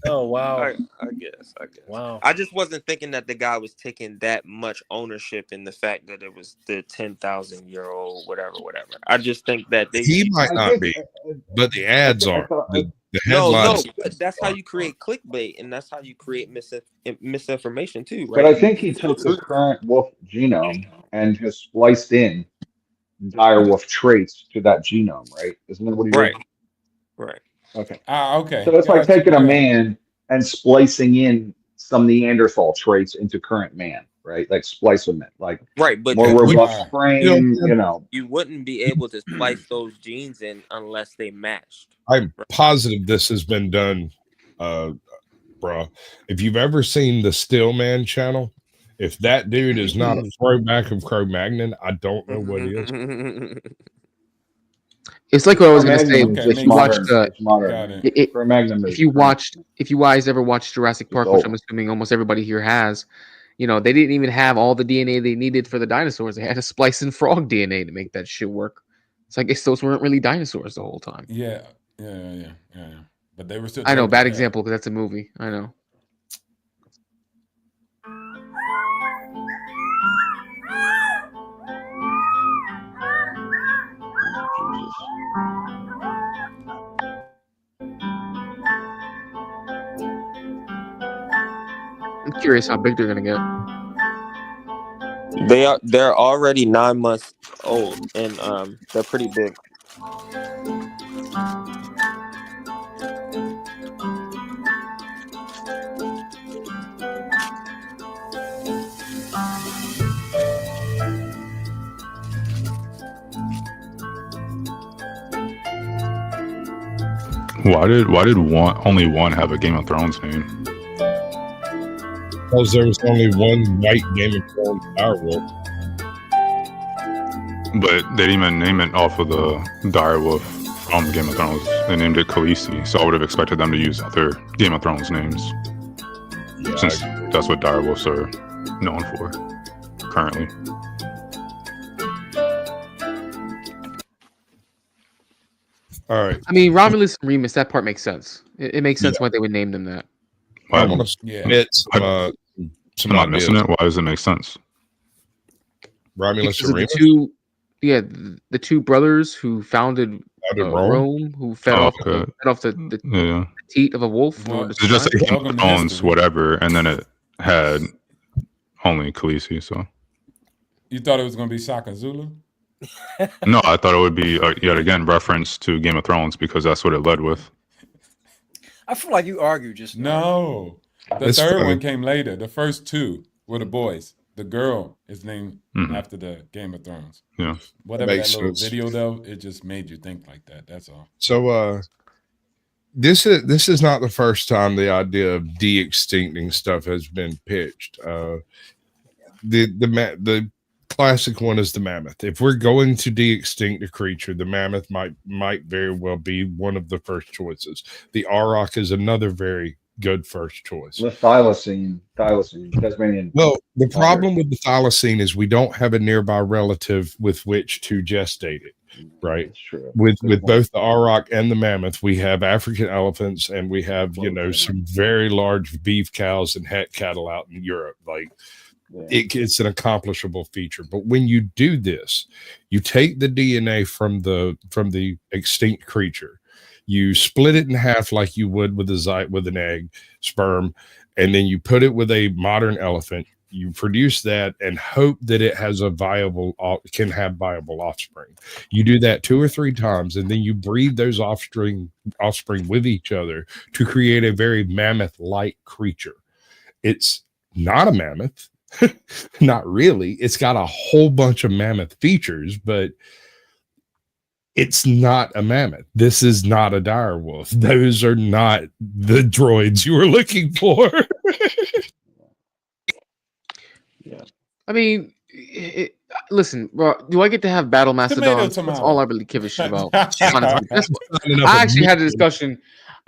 Oh wow! I guess. Wow. I just wasn't thinking that the guy was taking that much ownership in the fact that it was the 10,000-year-old whatever. I just think that he might not be, but the ads are. The headlines. No, that's how you create clickbait, and that's how you create misinformation too, right? But I think he took the current wolf genome and has spliced in dire wolf traits to that genome, right? Isn't that what he did? Right. Okay. Okay. So it's like taking a man and splicing in some Neanderthal traits into current man, right? Like splice them in, like but more robust frame, You wouldn't be able to splice those genes in unless they matched. I'm positive this has been done, bro. If you've ever seen the Stillman channel, if that dude is not a throwback of Cro-Magnon, I don't know what is. It's like what I was gonna say. Cro-Magnon is Okay, just If you makes watched modern. sense. It's modern. Got it. Cro-Magnon if is you current. watched, if you guys ever watched Jurassic It's Park, which I'm old. assuming almost everybody here has, they didn't even have all the DNA they needed for the dinosaurs. They had to splice in frog DNA to make that shit work. So I guess those weren't really dinosaurs the whole time. Yeah, yeah. But they were still I know, taking bad care. example because that's a movie. I know. Jesus. I'm curious how big they're gonna get. They're already 9 months old, and they're pretty big. Why did only one have a Game of Thrones name? Because there was only one white Game of Thrones direwolf. But they didn't even name it off of the direwolf from Game of Thrones. They named it Khaleesi, so I would have expected them to use other Game of Thrones names, Yeah, since that's what direwolves are known for currently. all right. I mean, Romulus and Remus, that part makes sense. It makes sense Yeah. why they would name them that. I Why, want to Yeah. submit some am I ideas. missing it? Why does it make sense? Romulus Because and of the Remus the two brothers who founded founded Rome. Rome, who fed Oh, off okay. the Yeah. teat of a wolf. Well, or It's just like Game Welcome of to Thrones, history. whatever, and then it had only Khaleesi. So You thought it was gonna be Shaka Zulu? no, I thought it would be yet again reference to Game of Thrones because that's what it led with. I feel like you argued just now. No. The It's third funny. one came later. The first two were the boys. The girl is named Mhm. after the Game of Thrones. Yeah. Whatever Makes that little sense. video though, it just made you think like that. That's all. So this is not the first time the idea of de-extincting stuff has been pitched. The classic one is the mammoth. If we're going to de-extinct a creature, the mammoth might very well be one of the first choices. The auroch is another very good first choice. The thylacine, Tasmanian. Well, the problem with the thylacine is we don't have a nearby relative with which to gestate it, right? That's true. With Good point. both the auroch and the mammoth, we have African elephants and we have, Okay. some very large beef cows and het cattle out in Europe. Like Yeah. it's an accomplishable feature. But when you do this, you take the DNA from the extinct creature, you split it in half like you would with an egg, sperm, and then you put it with a modern elephant. You produce that and hope that it has can have viable offspring. You do that 2 or 3 times, and then you breed those offspring with each other to create a very mammoth-like creature. It's not a mammoth, not really. It's got a whole bunch of mammoth features, but it's not a mammoth. This is not a direwolf. Those are not the droids you were looking for. Yeah. I mean, listen, bro. Do I get to have battle mastodons? That's tomato. all I really give a shit about. Honestly, that's what, Enough I of actually had a me. discussion.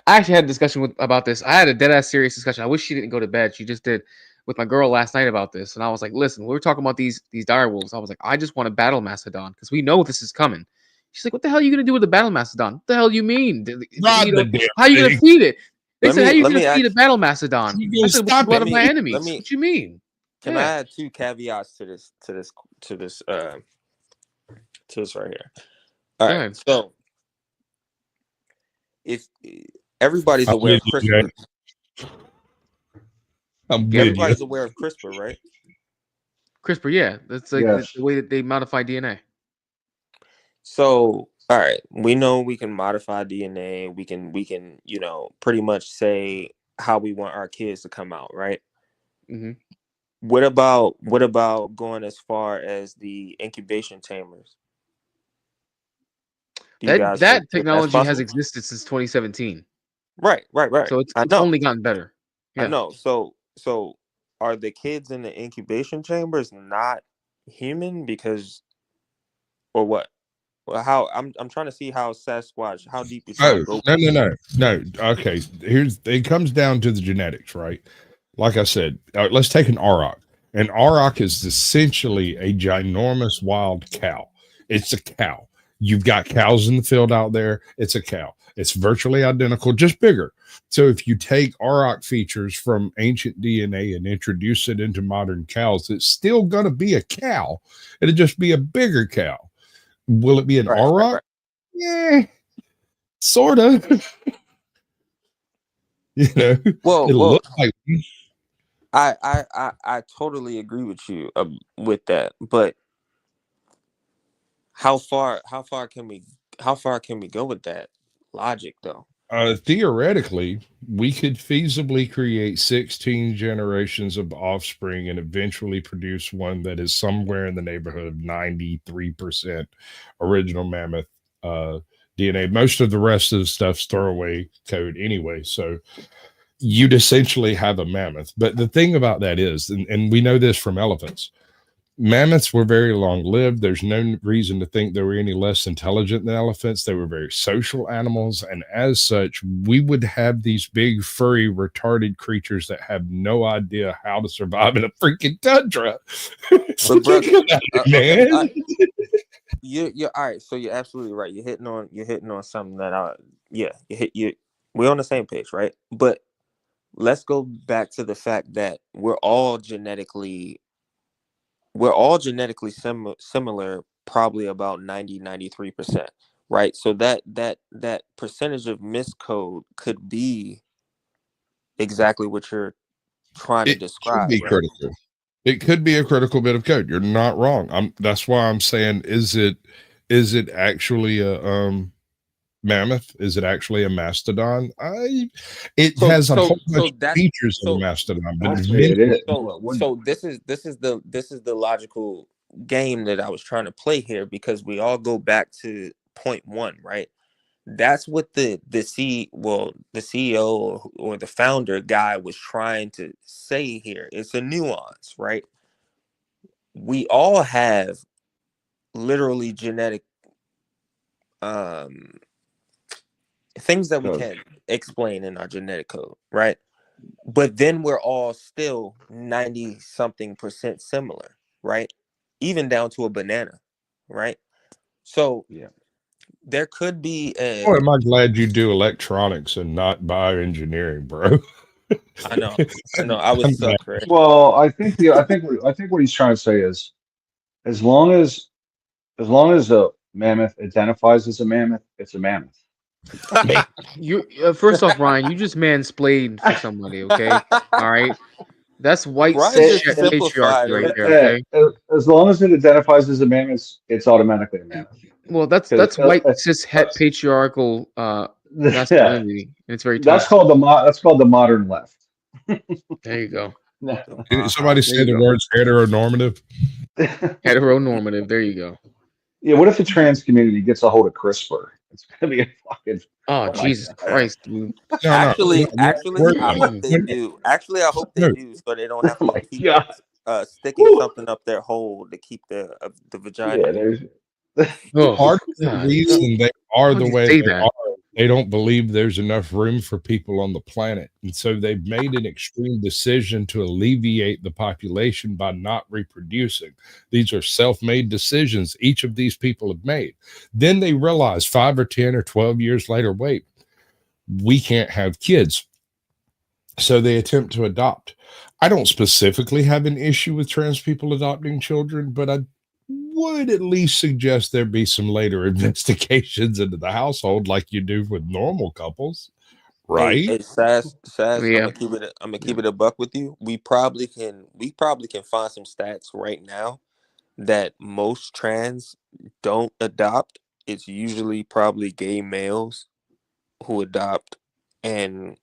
I actually had a discussion about this. I had a dead ass serious discussion. I wish she didn't go to bed. She just did with my girl last night about this, and I was like, "Listen, we were talking about these dire wolves." I was like, "I just want a battle mastodon because we know this is coming." She's like, "What the hell are you gonna do with a battle mastodon? What the hell do you mean? Rod You know, the damn how are you gonna thing. feed it?" They Let said, me- "How are you let gonna me feed a ask- battle mastodon?" You I gonna said, "With the stop blood it. of my Let enemies." me- What you mean? Can Yeah. I add 2 caveats to this right here? All Go right. ahead. So if everybody's I'm aware of with you, CRISPR, Jay. I'm with everybody's you. aware of CRISPR, right? CRISPR, yeah, that's like Yes. the way that they modify DNA. So, all right, we know we can modify DNA. We can, pretty much say how we want our kids to come out, right? Mm-hmm. What about going as far as the incubation chambers? Do you guys That think that's technology has possible? existed since 2017, Right. so it's I know. only gotten better. I Yeah. know. So are the kids in the incubation chambers not human or what? Well, how I'm trying to see how Sasquatch, how deep you're trying to Oh, go. no. Okay, it comes down to the genetics, right? Like I said, let's take an auroch. An auroch is essentially a ginormous wild cow. It's a cow. You've got cows in the field out there. It's a cow. It's virtually identical, just bigger. So if you take auroch features from ancient DNA and introduce it into modern cows, it's still going to be a cow. It'll just be a bigger cow. Will it be an auroch? Yeah, sort of. Well, It'll look like. I totally agree with you with that, but how far can we go with that logic though? Theoretically, we could feasibly create 16 generations of offspring and eventually produce one that is somewhere in the neighborhood of 93% original mammoth DNA. Most of the rest of the stuff's throwaway code anyway. So you'd essentially have a mammoth. But the thing about that is, and we know this from elephants, mammoths were very long lived. There's no reason to think they were any less intelligent than elephants. They were very social animals. And as such, we would have these big, furry, retarded creatures that have no idea how to survive in a freaking tundra. But brother, man. You're all right. So you're absolutely right. You're hitting on something that we're on the same page, right? But let's go back to the fact that we're all genetically similar, probably about 93%, right? So that percentage of miscode could be exactly what you're trying to describe, Be right? critical. It could be a critical bit of code. You're not wrong. That's why I'm saying, is it actually a mammoth? Is it actually a mastodon? It has a whole bunch of features of a mastodon, but so this is the logical game that I was trying to play here, because we all go back to point one, right? That's what the CEO or the founder guy was trying to say here. It's a nuance, right? We all have literally genetic things that we can explain in our genetic code, right? But then we're all still 90 something percent similar, right? Even down to a banana, right? So yeah, there could be oh, am I glad you do electronics and not bioengineering, bro? I know I would suck, right? Well, I think what he's trying to say is, as long as a mammoth identifies as a mammoth, it's a mammoth. You first off, Ryan, you just mansplained for somebody, okay? All right, that's white cis patriarchy right there, okay? As long as it identifies as a mammoth, it's automatically a mammoth. Well, that's white cis patriarchal masculinity, and it's very toxic. That's called the modern left. There you go. Did somebody say the words heteronormative? Heteronormative. There you go. Yeah. What if the trans community gets a hold of CRISPR? It's gonna be a fucking. Oh Jesus Christ, dude! Actually, I hope they do. Actually, I hope they do, so they don't have to keep sticking something up their hole to keep the vagina. Yeah, Part of the reason they are the way they are, they don't believe there's enough room for people on the planet. And so they've made an extreme decision to alleviate the population by not reproducing. These are self-made decisions each of these people have made. Then they realize 5 or 10 or 12 years later, wait, we can't have kids. So they attempt to adopt. I don't specifically have an issue with trans people adopting children, but I would at least suggest there be some later investigations into the household like you do with normal couples, right? Hey, Sass, yeah. I'm gonna keep it a buck with you. We probably can find some stats right now that most trans don't adopt. It's usually probably gay males who adopt, and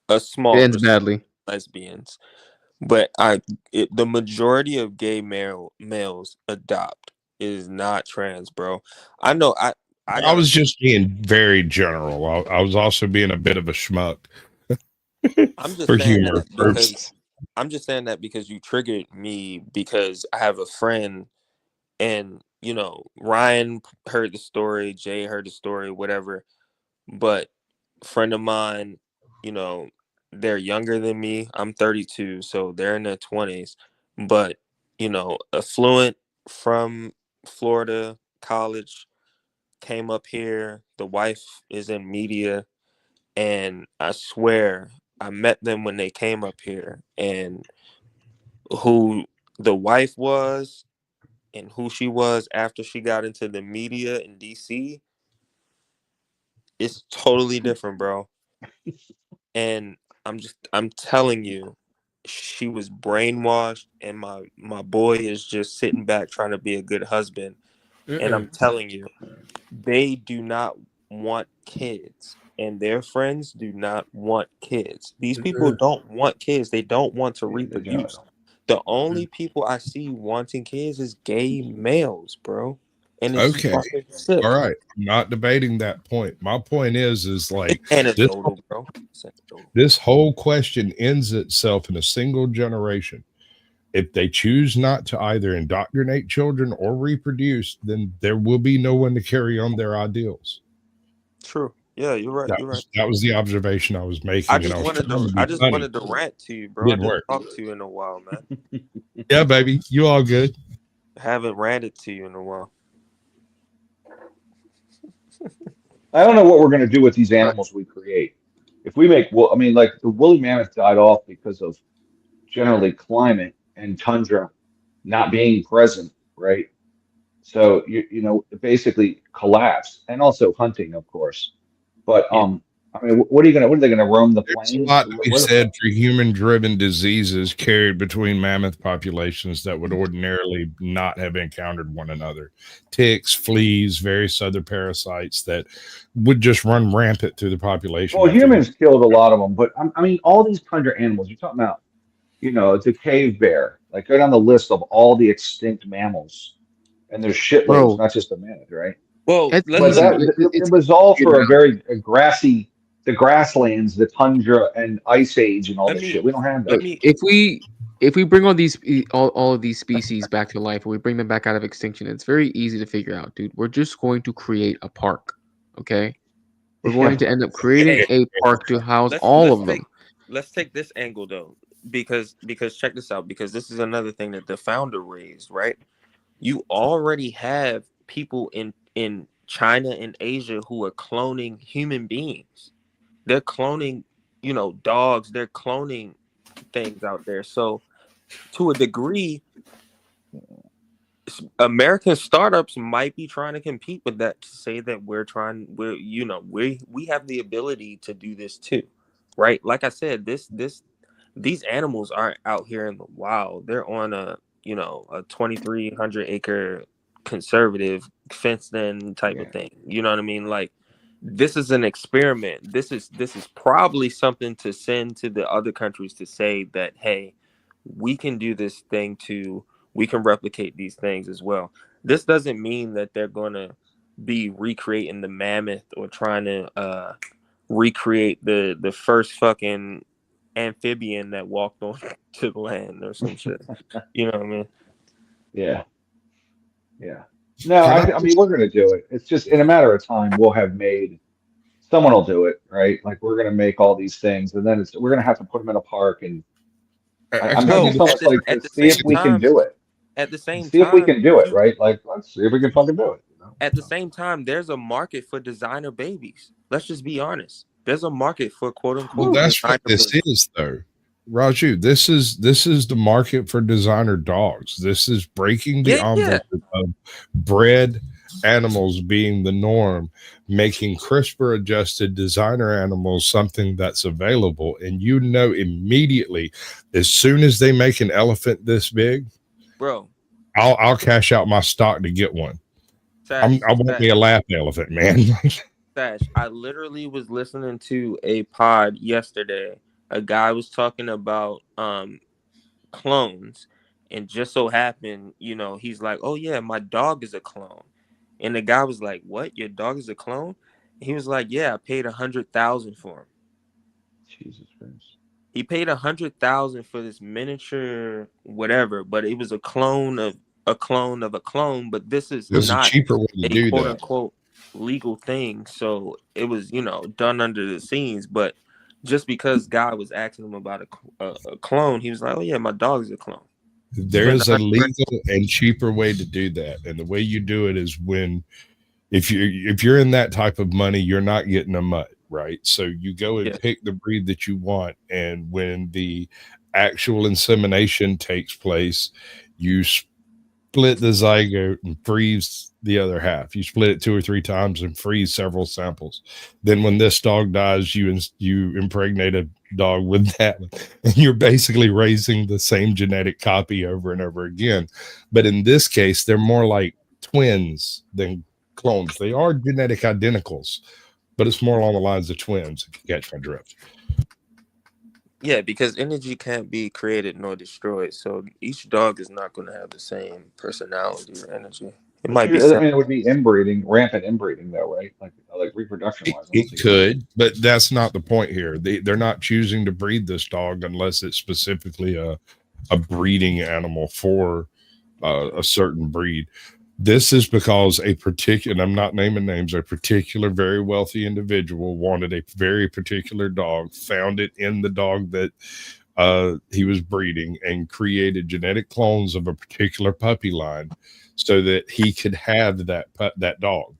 a small ends badly lesbians. But the majority of gay males adopt is not trans, bro. I know. I was just being very general. I was also being a bit of a schmuck. I'm just for saying humor. I'm just saying that because you triggered me, because I have a friend, and Ryan heard the story, Jay heard the story, whatever. But a friend of mine, you know, they're younger than me. I'm 32, so they're in their 20s. But, affluent from Florida, college, came up here. The wife is in media. And I swear, I met them when they came up here. And who the wife was and who she was after she got into the media in DC, it's totally different, bro. And I'm telling you, she was brainwashed, and my boy is just sitting back trying to be a good husband. And I'm telling you, they do not want kids, and their friends do not want kids. These people don't want kids. They don't want to They don't. reproduce. The only people I see wanting kids is gay males, bro. And it's Okay. fucking sick. All right. I'm not debating that point. My point is like It's anecdotal, this, bro. It's anecdotal. this whole question ends itself in a single generation. If they choose not to either indoctrinate children or reproduce, then there will be no one to carry on their ideals. True. Yeah, you're right. You're right. That was the observation I was making, and I was trying to I be just funny. wanted to rant to you, bro. I Didn't didn't work. talk to you in a while, man. Yeah, baby, you all good. I haven't ranted to you in a while. I don't know what we're going to do with these animals we create. If we make, well, I mean, like the woolly mammoth died off because of generally climate and tundra not being present, right? So it basically collapsed, and also hunting, of course. But Yeah. I mean, what are they gonna roam the There's a plains? lot to be What- said for human-driven diseases carried between mammoth populations that would ordinarily not have encountered one another. Ticks, fleas, various other parasites that would just run rampant through the population. Well, after humans killed a lot of them, but I mean, all these tundra animals you're talking about, the cave bear. Like go down the list of all the extinct mammals, and there's shitloads, Bro, not just the mammoth, right? Well, it's But easy. it was all for a grassy, the grasslands, the tundra, and ice age, and all let this me shit. We don't have let that. me If we bring all of these species back to life, and we bring them back out of extinction, it's very easy to figure out, dude. We're just going to create a park, okay? We're going to end up creating a park to house all of them. let's take this angle though, because check this out, because this is another thing that the founder raised, right? You already have people in China and Asia who are cloning human beings. They're cloning, dogs. They're cloning things out there. So to a degree, American startups might be trying to compete with that, to say that we have the ability to do this too, right? Like I said, these animals aren't out here in the wild. They're on a 2,300 acre conservative fenced in type of thing. You know what I mean? Like, this is an experiment. This is probably something to send to the other countries to say that, hey, we can do this thing too. We can replicate these things as well. This doesn't mean that they're going to be recreating the mammoth or trying to recreate the first fucking amphibian that walked on to the land or some shit. You know what I mean? Yeah, yeah. No, I mean we're gonna do it. It's just in a matter of time we'll have made. Someone will do it, right? Like we're gonna make all these things, and then we're gonna have to put them in a park. And I'm Well, just almost like at to the see if same we can time, do it. at the same See if we time, can do it, right? Like let's see if we can fucking do it. at the same time, there's a market for designer babies. Let's just be honest. There's a market for quote Well, unquote that's what designer this babies. is, though. Raju, this is the market for designer dogs. This is breaking the Yeah, yeah. envelope of bred animals being the norm, making CRISPR adjusted designer animals something that's available. And immediately, as soon as they make an elephant this big, Bro, I'll cash out my stock to get one. I want me a laugh elephant, man. Sash, I literally was listening to a pod yesterday. A guy was talking about clones, and just so happened, he's like, "Oh yeah, my dog is a clone." And the guy was like, "What? Your dog is a clone?" And he was like, "Yeah, I paid 100,000 for him." Jesus Christ. He paid 100,000 for this miniature whatever, but it was a clone of a clone of a clone, but this is There's a not cheaper way to a do quote that. unquote legal thing. So it was, done under the scenes. But just because God was asking him about a clone, he was like, "Oh yeah, my dog is a clone." There But is a legal and cheaper way to do that, and the way you do it is if you're in that type of money, you're not getting a mutt, right? So you go and Yeah. pick the breed that you want, and when the actual insemination takes place, you split the zygote and freeze the other half. You split it 2 or 3 times and freeze several samples. Then when this dog dies, you impregnate a dog with that, and you're basically raising the same genetic copy over and over again. But in this case, they're more like twins than clones. They are genetic identicals, but it's more along the lines of twins, if you catch my drift. Yeah, because energy can't be created nor destroyed. So each dog is not going to have the same personality or energy. It might be I mean, it would be inbreeding, rampant inbreeding, though, right? Like reproduction wise. It could, but that's not the point here. They're not choosing to breed this dog unless it's specifically a breeding animal for a certain breed. This is because a particular, and I'm not naming names, a particular very wealthy individual wanted a very particular dog, found it in the dog that he was breeding, and created genetic clones of a particular puppy line so that he could have that dog.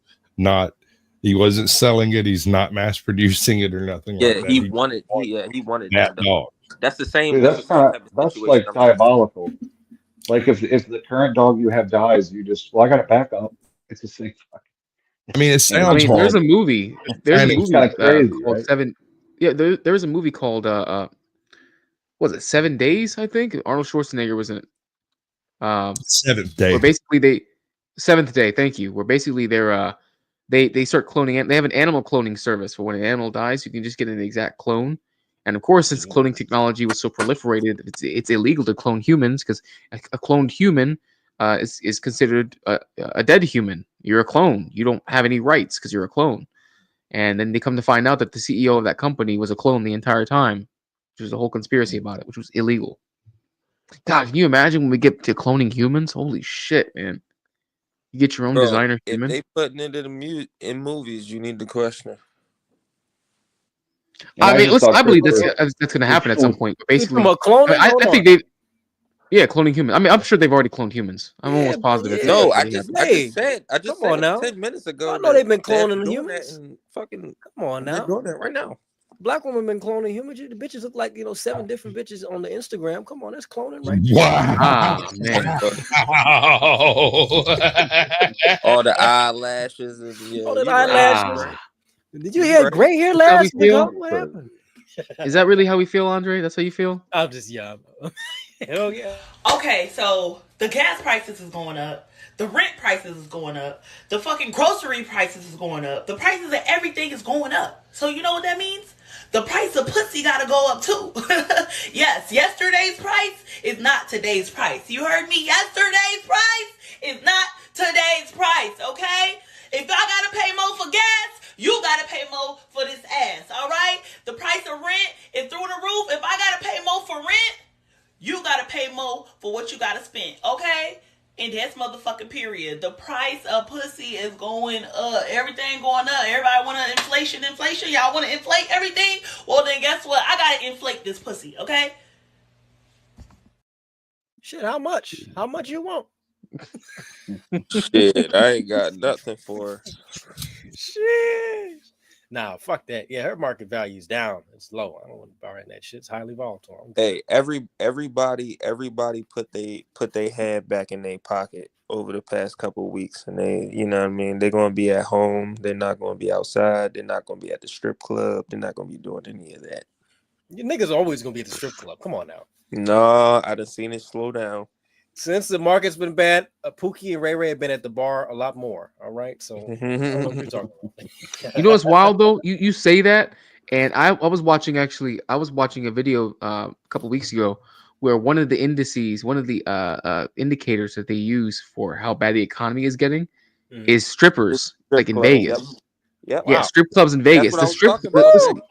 He wasn't selling it. He's not mass producing it or nothing like that. He wanted that dog. That's the same. Dude, That's the same type of that's situation. like diabolical. Like if the current dog you have dies, you just I got to back up. It's the same. I mean, it sounds hard. There's a movie. There's a movie kind of crazy, called right? Seven. Yeah, there was a movie called was it 7 Days? I think Arnold Schwarzenegger was in it. 7th Day. Where basically Seventh Day. Thank you. Where basically they start cloning it. They have an animal cloning service for when an animal dies, you can just get an exact clone. And of course, since cloning technology was so proliferated, it's illegal to clone humans because a cloned human is considered a dead human. You're a clone. You don't have any rights because you're a clone. And then they come to find out that the CEO of that company was a clone the entire time, which was a whole conspiracy about it, which was illegal. God, can you imagine when we get to cloning humans? Holy shit, man! You get your own designer human. If they putting it in movies, you need to question it. I mean, I believe that's going to happen at some point. But basically, I think they, cloning humans. I mean, I'm sure they've already cloned humans. I'm almost positive. No, I just said 10 minutes ago. I know they've been cloning humans. And fucking, come on now, they're doing that right now. Black women been cloning humans. The bitches look like 7 different bitches on the Instagram. Come on, that's cloning, right? Wow, man. All the eyelashes and all the eyelashes. Did you hear gray hair last week? What happened? Is that really how we feel, Andre? That's how you feel? I'm just young. Hell yeah. Okay, so the gas prices is going up. The rent prices is going up. The fucking grocery prices is going up. The prices of everything is going up. So you know what that means? The price of pussy gotta go up too. Yes, yesterday's price is not today's price. You heard me? Yesterday's price is not today's price, okay? If I gotta pay more for gas, you gotta pay more for this ass, all right? The price of rent is through the roof. If I gotta pay more for rent, you gotta pay more for what you gotta spend, okay? And that's motherfucking period. The price of pussy is going up. Everything going up. Everybody want to inflation. Y'all want to inflate everything? Well, then guess what? I gotta inflate this pussy, okay? Shit, how much? How much you want? Shit, I ain't got nothing for her. Shit. Nah, fuck that. Yeah, her market value is down. It's low. I don't want to borrow that shit. It's highly volatile. Hey, everybody put they hand back in their pocket over the past couple of weeks, and they, you know what I mean, they're gonna be at home. They're not gonna be outside. They're not gonna be at the strip club. They're not gonna be doing any of that. You niggas are always gonna be at the strip club. Come on now. No, I done seen it slow down. Since the market's been bad, Pookie and Ray Ray have been at the bar a lot more. All right, so I don't know what you're talking about. You know what's wild though? You say that, and I was watching a video a couple weeks ago where one of the indices, one of the indicators that they use for how bad the economy is getting is strippers, like in Vegas. Yep. Yeah, strip clubs in Vegas. That's what I was talking about.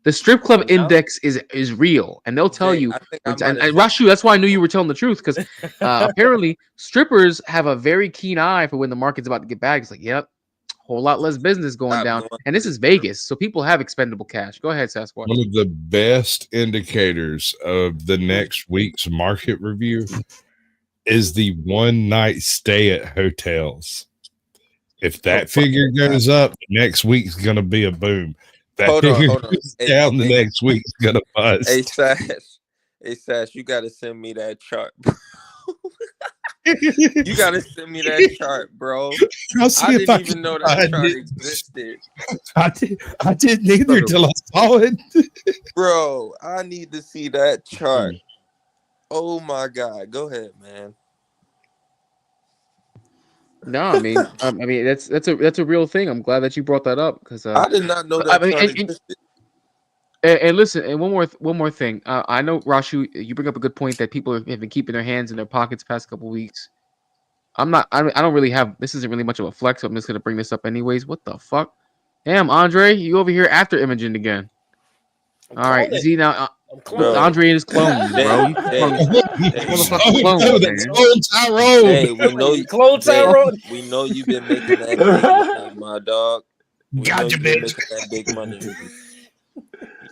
The strip club Going down? index is real, and they'll tell Jay, you. I think I And might have Rashu, that's why I knew you were telling the truth, because apparently strippers have a very keen eye for when the market's about to get bad. It's like, yep, whole lot less business going stopped down, going and to this the is Vegas, so people have expendable cash. Go ahead, Sasquatch. One of the best indicators of the next week's market review is the one night stay at hotels. If that figure goes up, next week's going to be a boom. That Hold figure on. goes down, the next week's going to bust. Hey, Sash, you got to send me that chart. You got to send me that chart, bro. I didn't even know that chart existed. I didn't either till I saw it. Bro, I need to see that chart. Oh my God. Go ahead, man. No, I mean that's a real thing. I'm glad that you brought that up because I did not know that chart existed. And listen, and one more thing. I know Rashu, you bring up a good point that people have been keeping their hands in their pockets the past couple weeks. I don't really have. This isn't really much of a flex. So I'm just gonna bring this up anyways. What the fuck? Damn, Andre, you over here after Imogen again? All right, cloning. see now, I'm cloning. Andre and his clone, bro. You motherfucking clone, man. Hey, we know you. Clone Tyrone. We know you've been making that big money, my dog. We know Gotcha, you've been bitch. making that big money.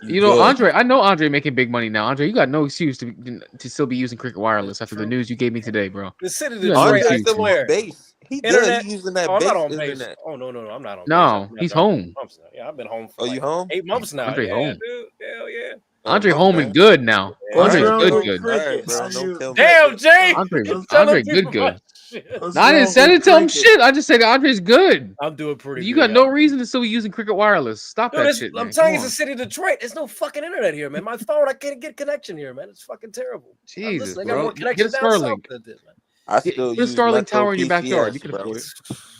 You know, Andre, I know Andre making big money now. Andre, you got no excuse to still be using Cricket Wireless after the news you gave me today, bro. The city of You got no Detroit, I excuse, man. swear. Base. He Internet. good. He using that I'm base not on base. internet. Oh no, I'm not on. No, base. he's home. Yeah, I've been home for you home? 8 months now. Andre yeah, home. dude. Hell yeah. Andre home and good now. Andre's good. All right, bro. Don't tell me. Damn, Jay. Andre good. No, I didn't say to tell him shit. I just said Andre's good. I'm doing pretty You good. got no reason to still be using Cricket Wireless. Stop that shit, man. I'm telling you, Come it's the city of Detroit. There's no fucking internet here, man. My phone, I can't get connection here, man. It's fucking terrible. Jesus, I got bro. more Get connection a down Starlink. south than this, man. I still Get a use Starlink Metro tower in your backyard. PCS, You can bro. afford it.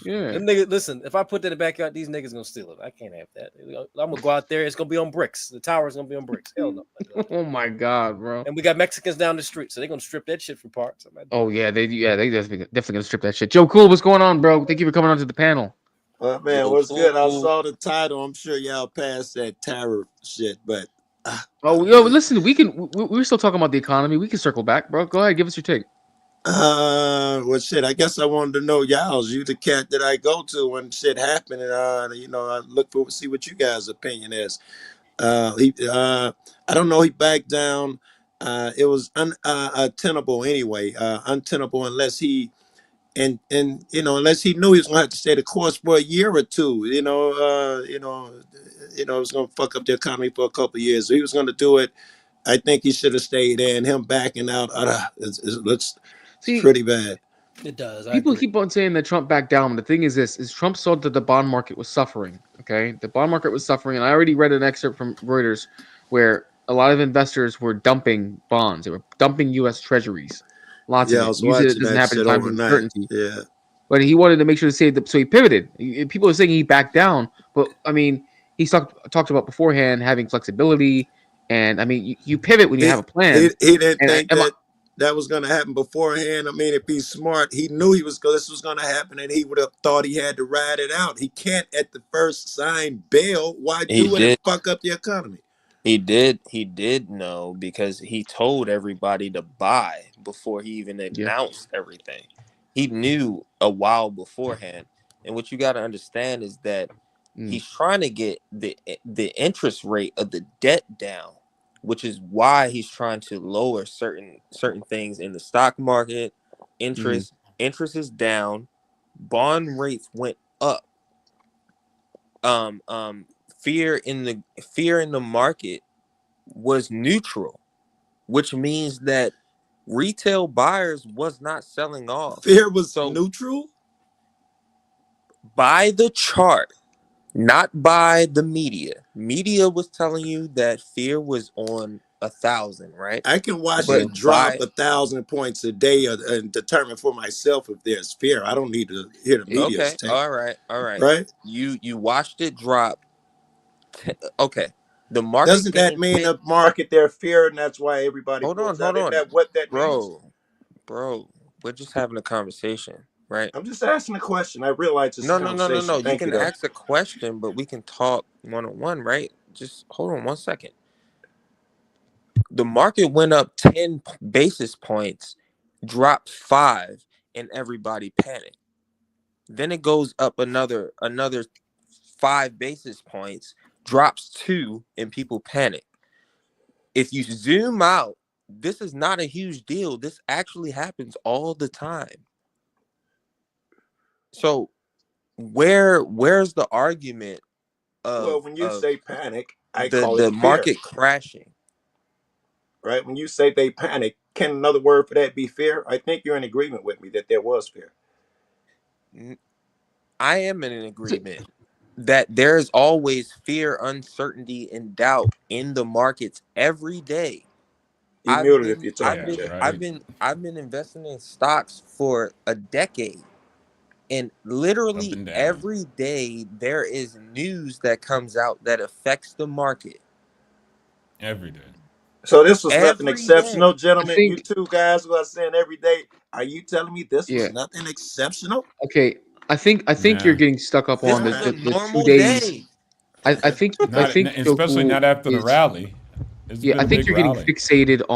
Yeah. Them niggas, listen, if I put that in the backyard, these niggas gonna steal it. I can't have that. I'm gonna go out there. It's gonna be on bricks. The tower's gonna be on bricks. Hell no. Oh my god, bro. And we got Mexicans down the street, so they're gonna strip that shit for parts. Oh yeah, they definitely gonna strip that shit. Joe Cool, what's going on, bro? Thank you for coming onto the panel. Well, man, what's good? I saw the title. I'm sure y'all passed that tariff shit, but Listen, we're still talking about the economy. We can circle back, bro. Go ahead, give us your take. well, shit. I guess I wanted to know y'all's. You the cat that I go to when shit happened, and I look for see what you guys' opinion is. I don't know. He backed down. It was untenable anyway. Untenable unless he. And unless he knew he was gonna have to stay the course for a year or two, it was gonna fuck up the economy for a couple of years. So he was gonna do it. I think he should have stayed there, and him backing out, it's pretty bad. It does. People keep on saying that Trump backed down. The thing is Trump saw that the bond market was suffering. Okay, the bond market was suffering, and I already read an excerpt from Reuters where a lot of investors were dumping bonds. They were dumping U.S. Treasuries. Lots of it. Usually it doesn't happen in times of uncertainty. Yeah. But he wanted to make sure to save so he pivoted. People are saying he backed down, but I mean, he talked about beforehand having flexibility, and I mean, you pivot when you have a plan. He didn't think that was going to happen beforehand. I mean, if he's smart, he knew this was going to happen, and he would have thought he had to ride it out. He can't at the first sign bail. Why do it and fuck up the economy? He did know because he told everybody to buy before he even announced everything. He knew a while beforehand. And what you got to understand is that he's trying to get the interest rate of the debt down, which is why he's trying to lower certain things in the stock market. Interest is down, bond rates went up. Fear in the market was neutral, which means that retail buyers was not selling off. Fear was neutral? By the chart, not by the media. Media was telling you that fear was on 1,000, right? I can watch it drop 1,000 points a day and determine for myself if there's fear. I don't need to hear the media's take. All right. Right? You watched it drop. Okay. The market doesn't that mean the market they're fearing? That's why everybody. Hold on. Isn't that what that means? Bro, we're just having a conversation, right? I'm just asking a question. I realize it's no. You can ask a question, but we can talk one-on-one, right? just hold on 1 second. The market went up 10 basis points, dropped 5, and everybody panicked. Then it goes up another 5 basis points, drops 2, and people panic. If you zoom out, this is not a huge deal. This actually happens all the time. So where's the argument Well, of when you say panic, I the call it fear. market crashing? Right? When you say they panic, can another word for that be fear? I think you're in agreement with me that there was fear. I am in an agreement that there's always fear, uncertainty, and doubt in the markets every day. You muted if you're talking, Jay. I've been investing in stocks for a decade. And literally and down. every day there is news that comes out that affects the market. Every day. So this was nothing Every exceptional, day. gentlemen. think- You two guys who are saying every day, are you telling me this was Yeah. nothing exceptional? Okay, I think Nah. you're getting stuck up This on was a the 2 normal days. day. I think Not, especially Joku not after the is rally. It's yeah. been I a think big you're getting rally. fixated on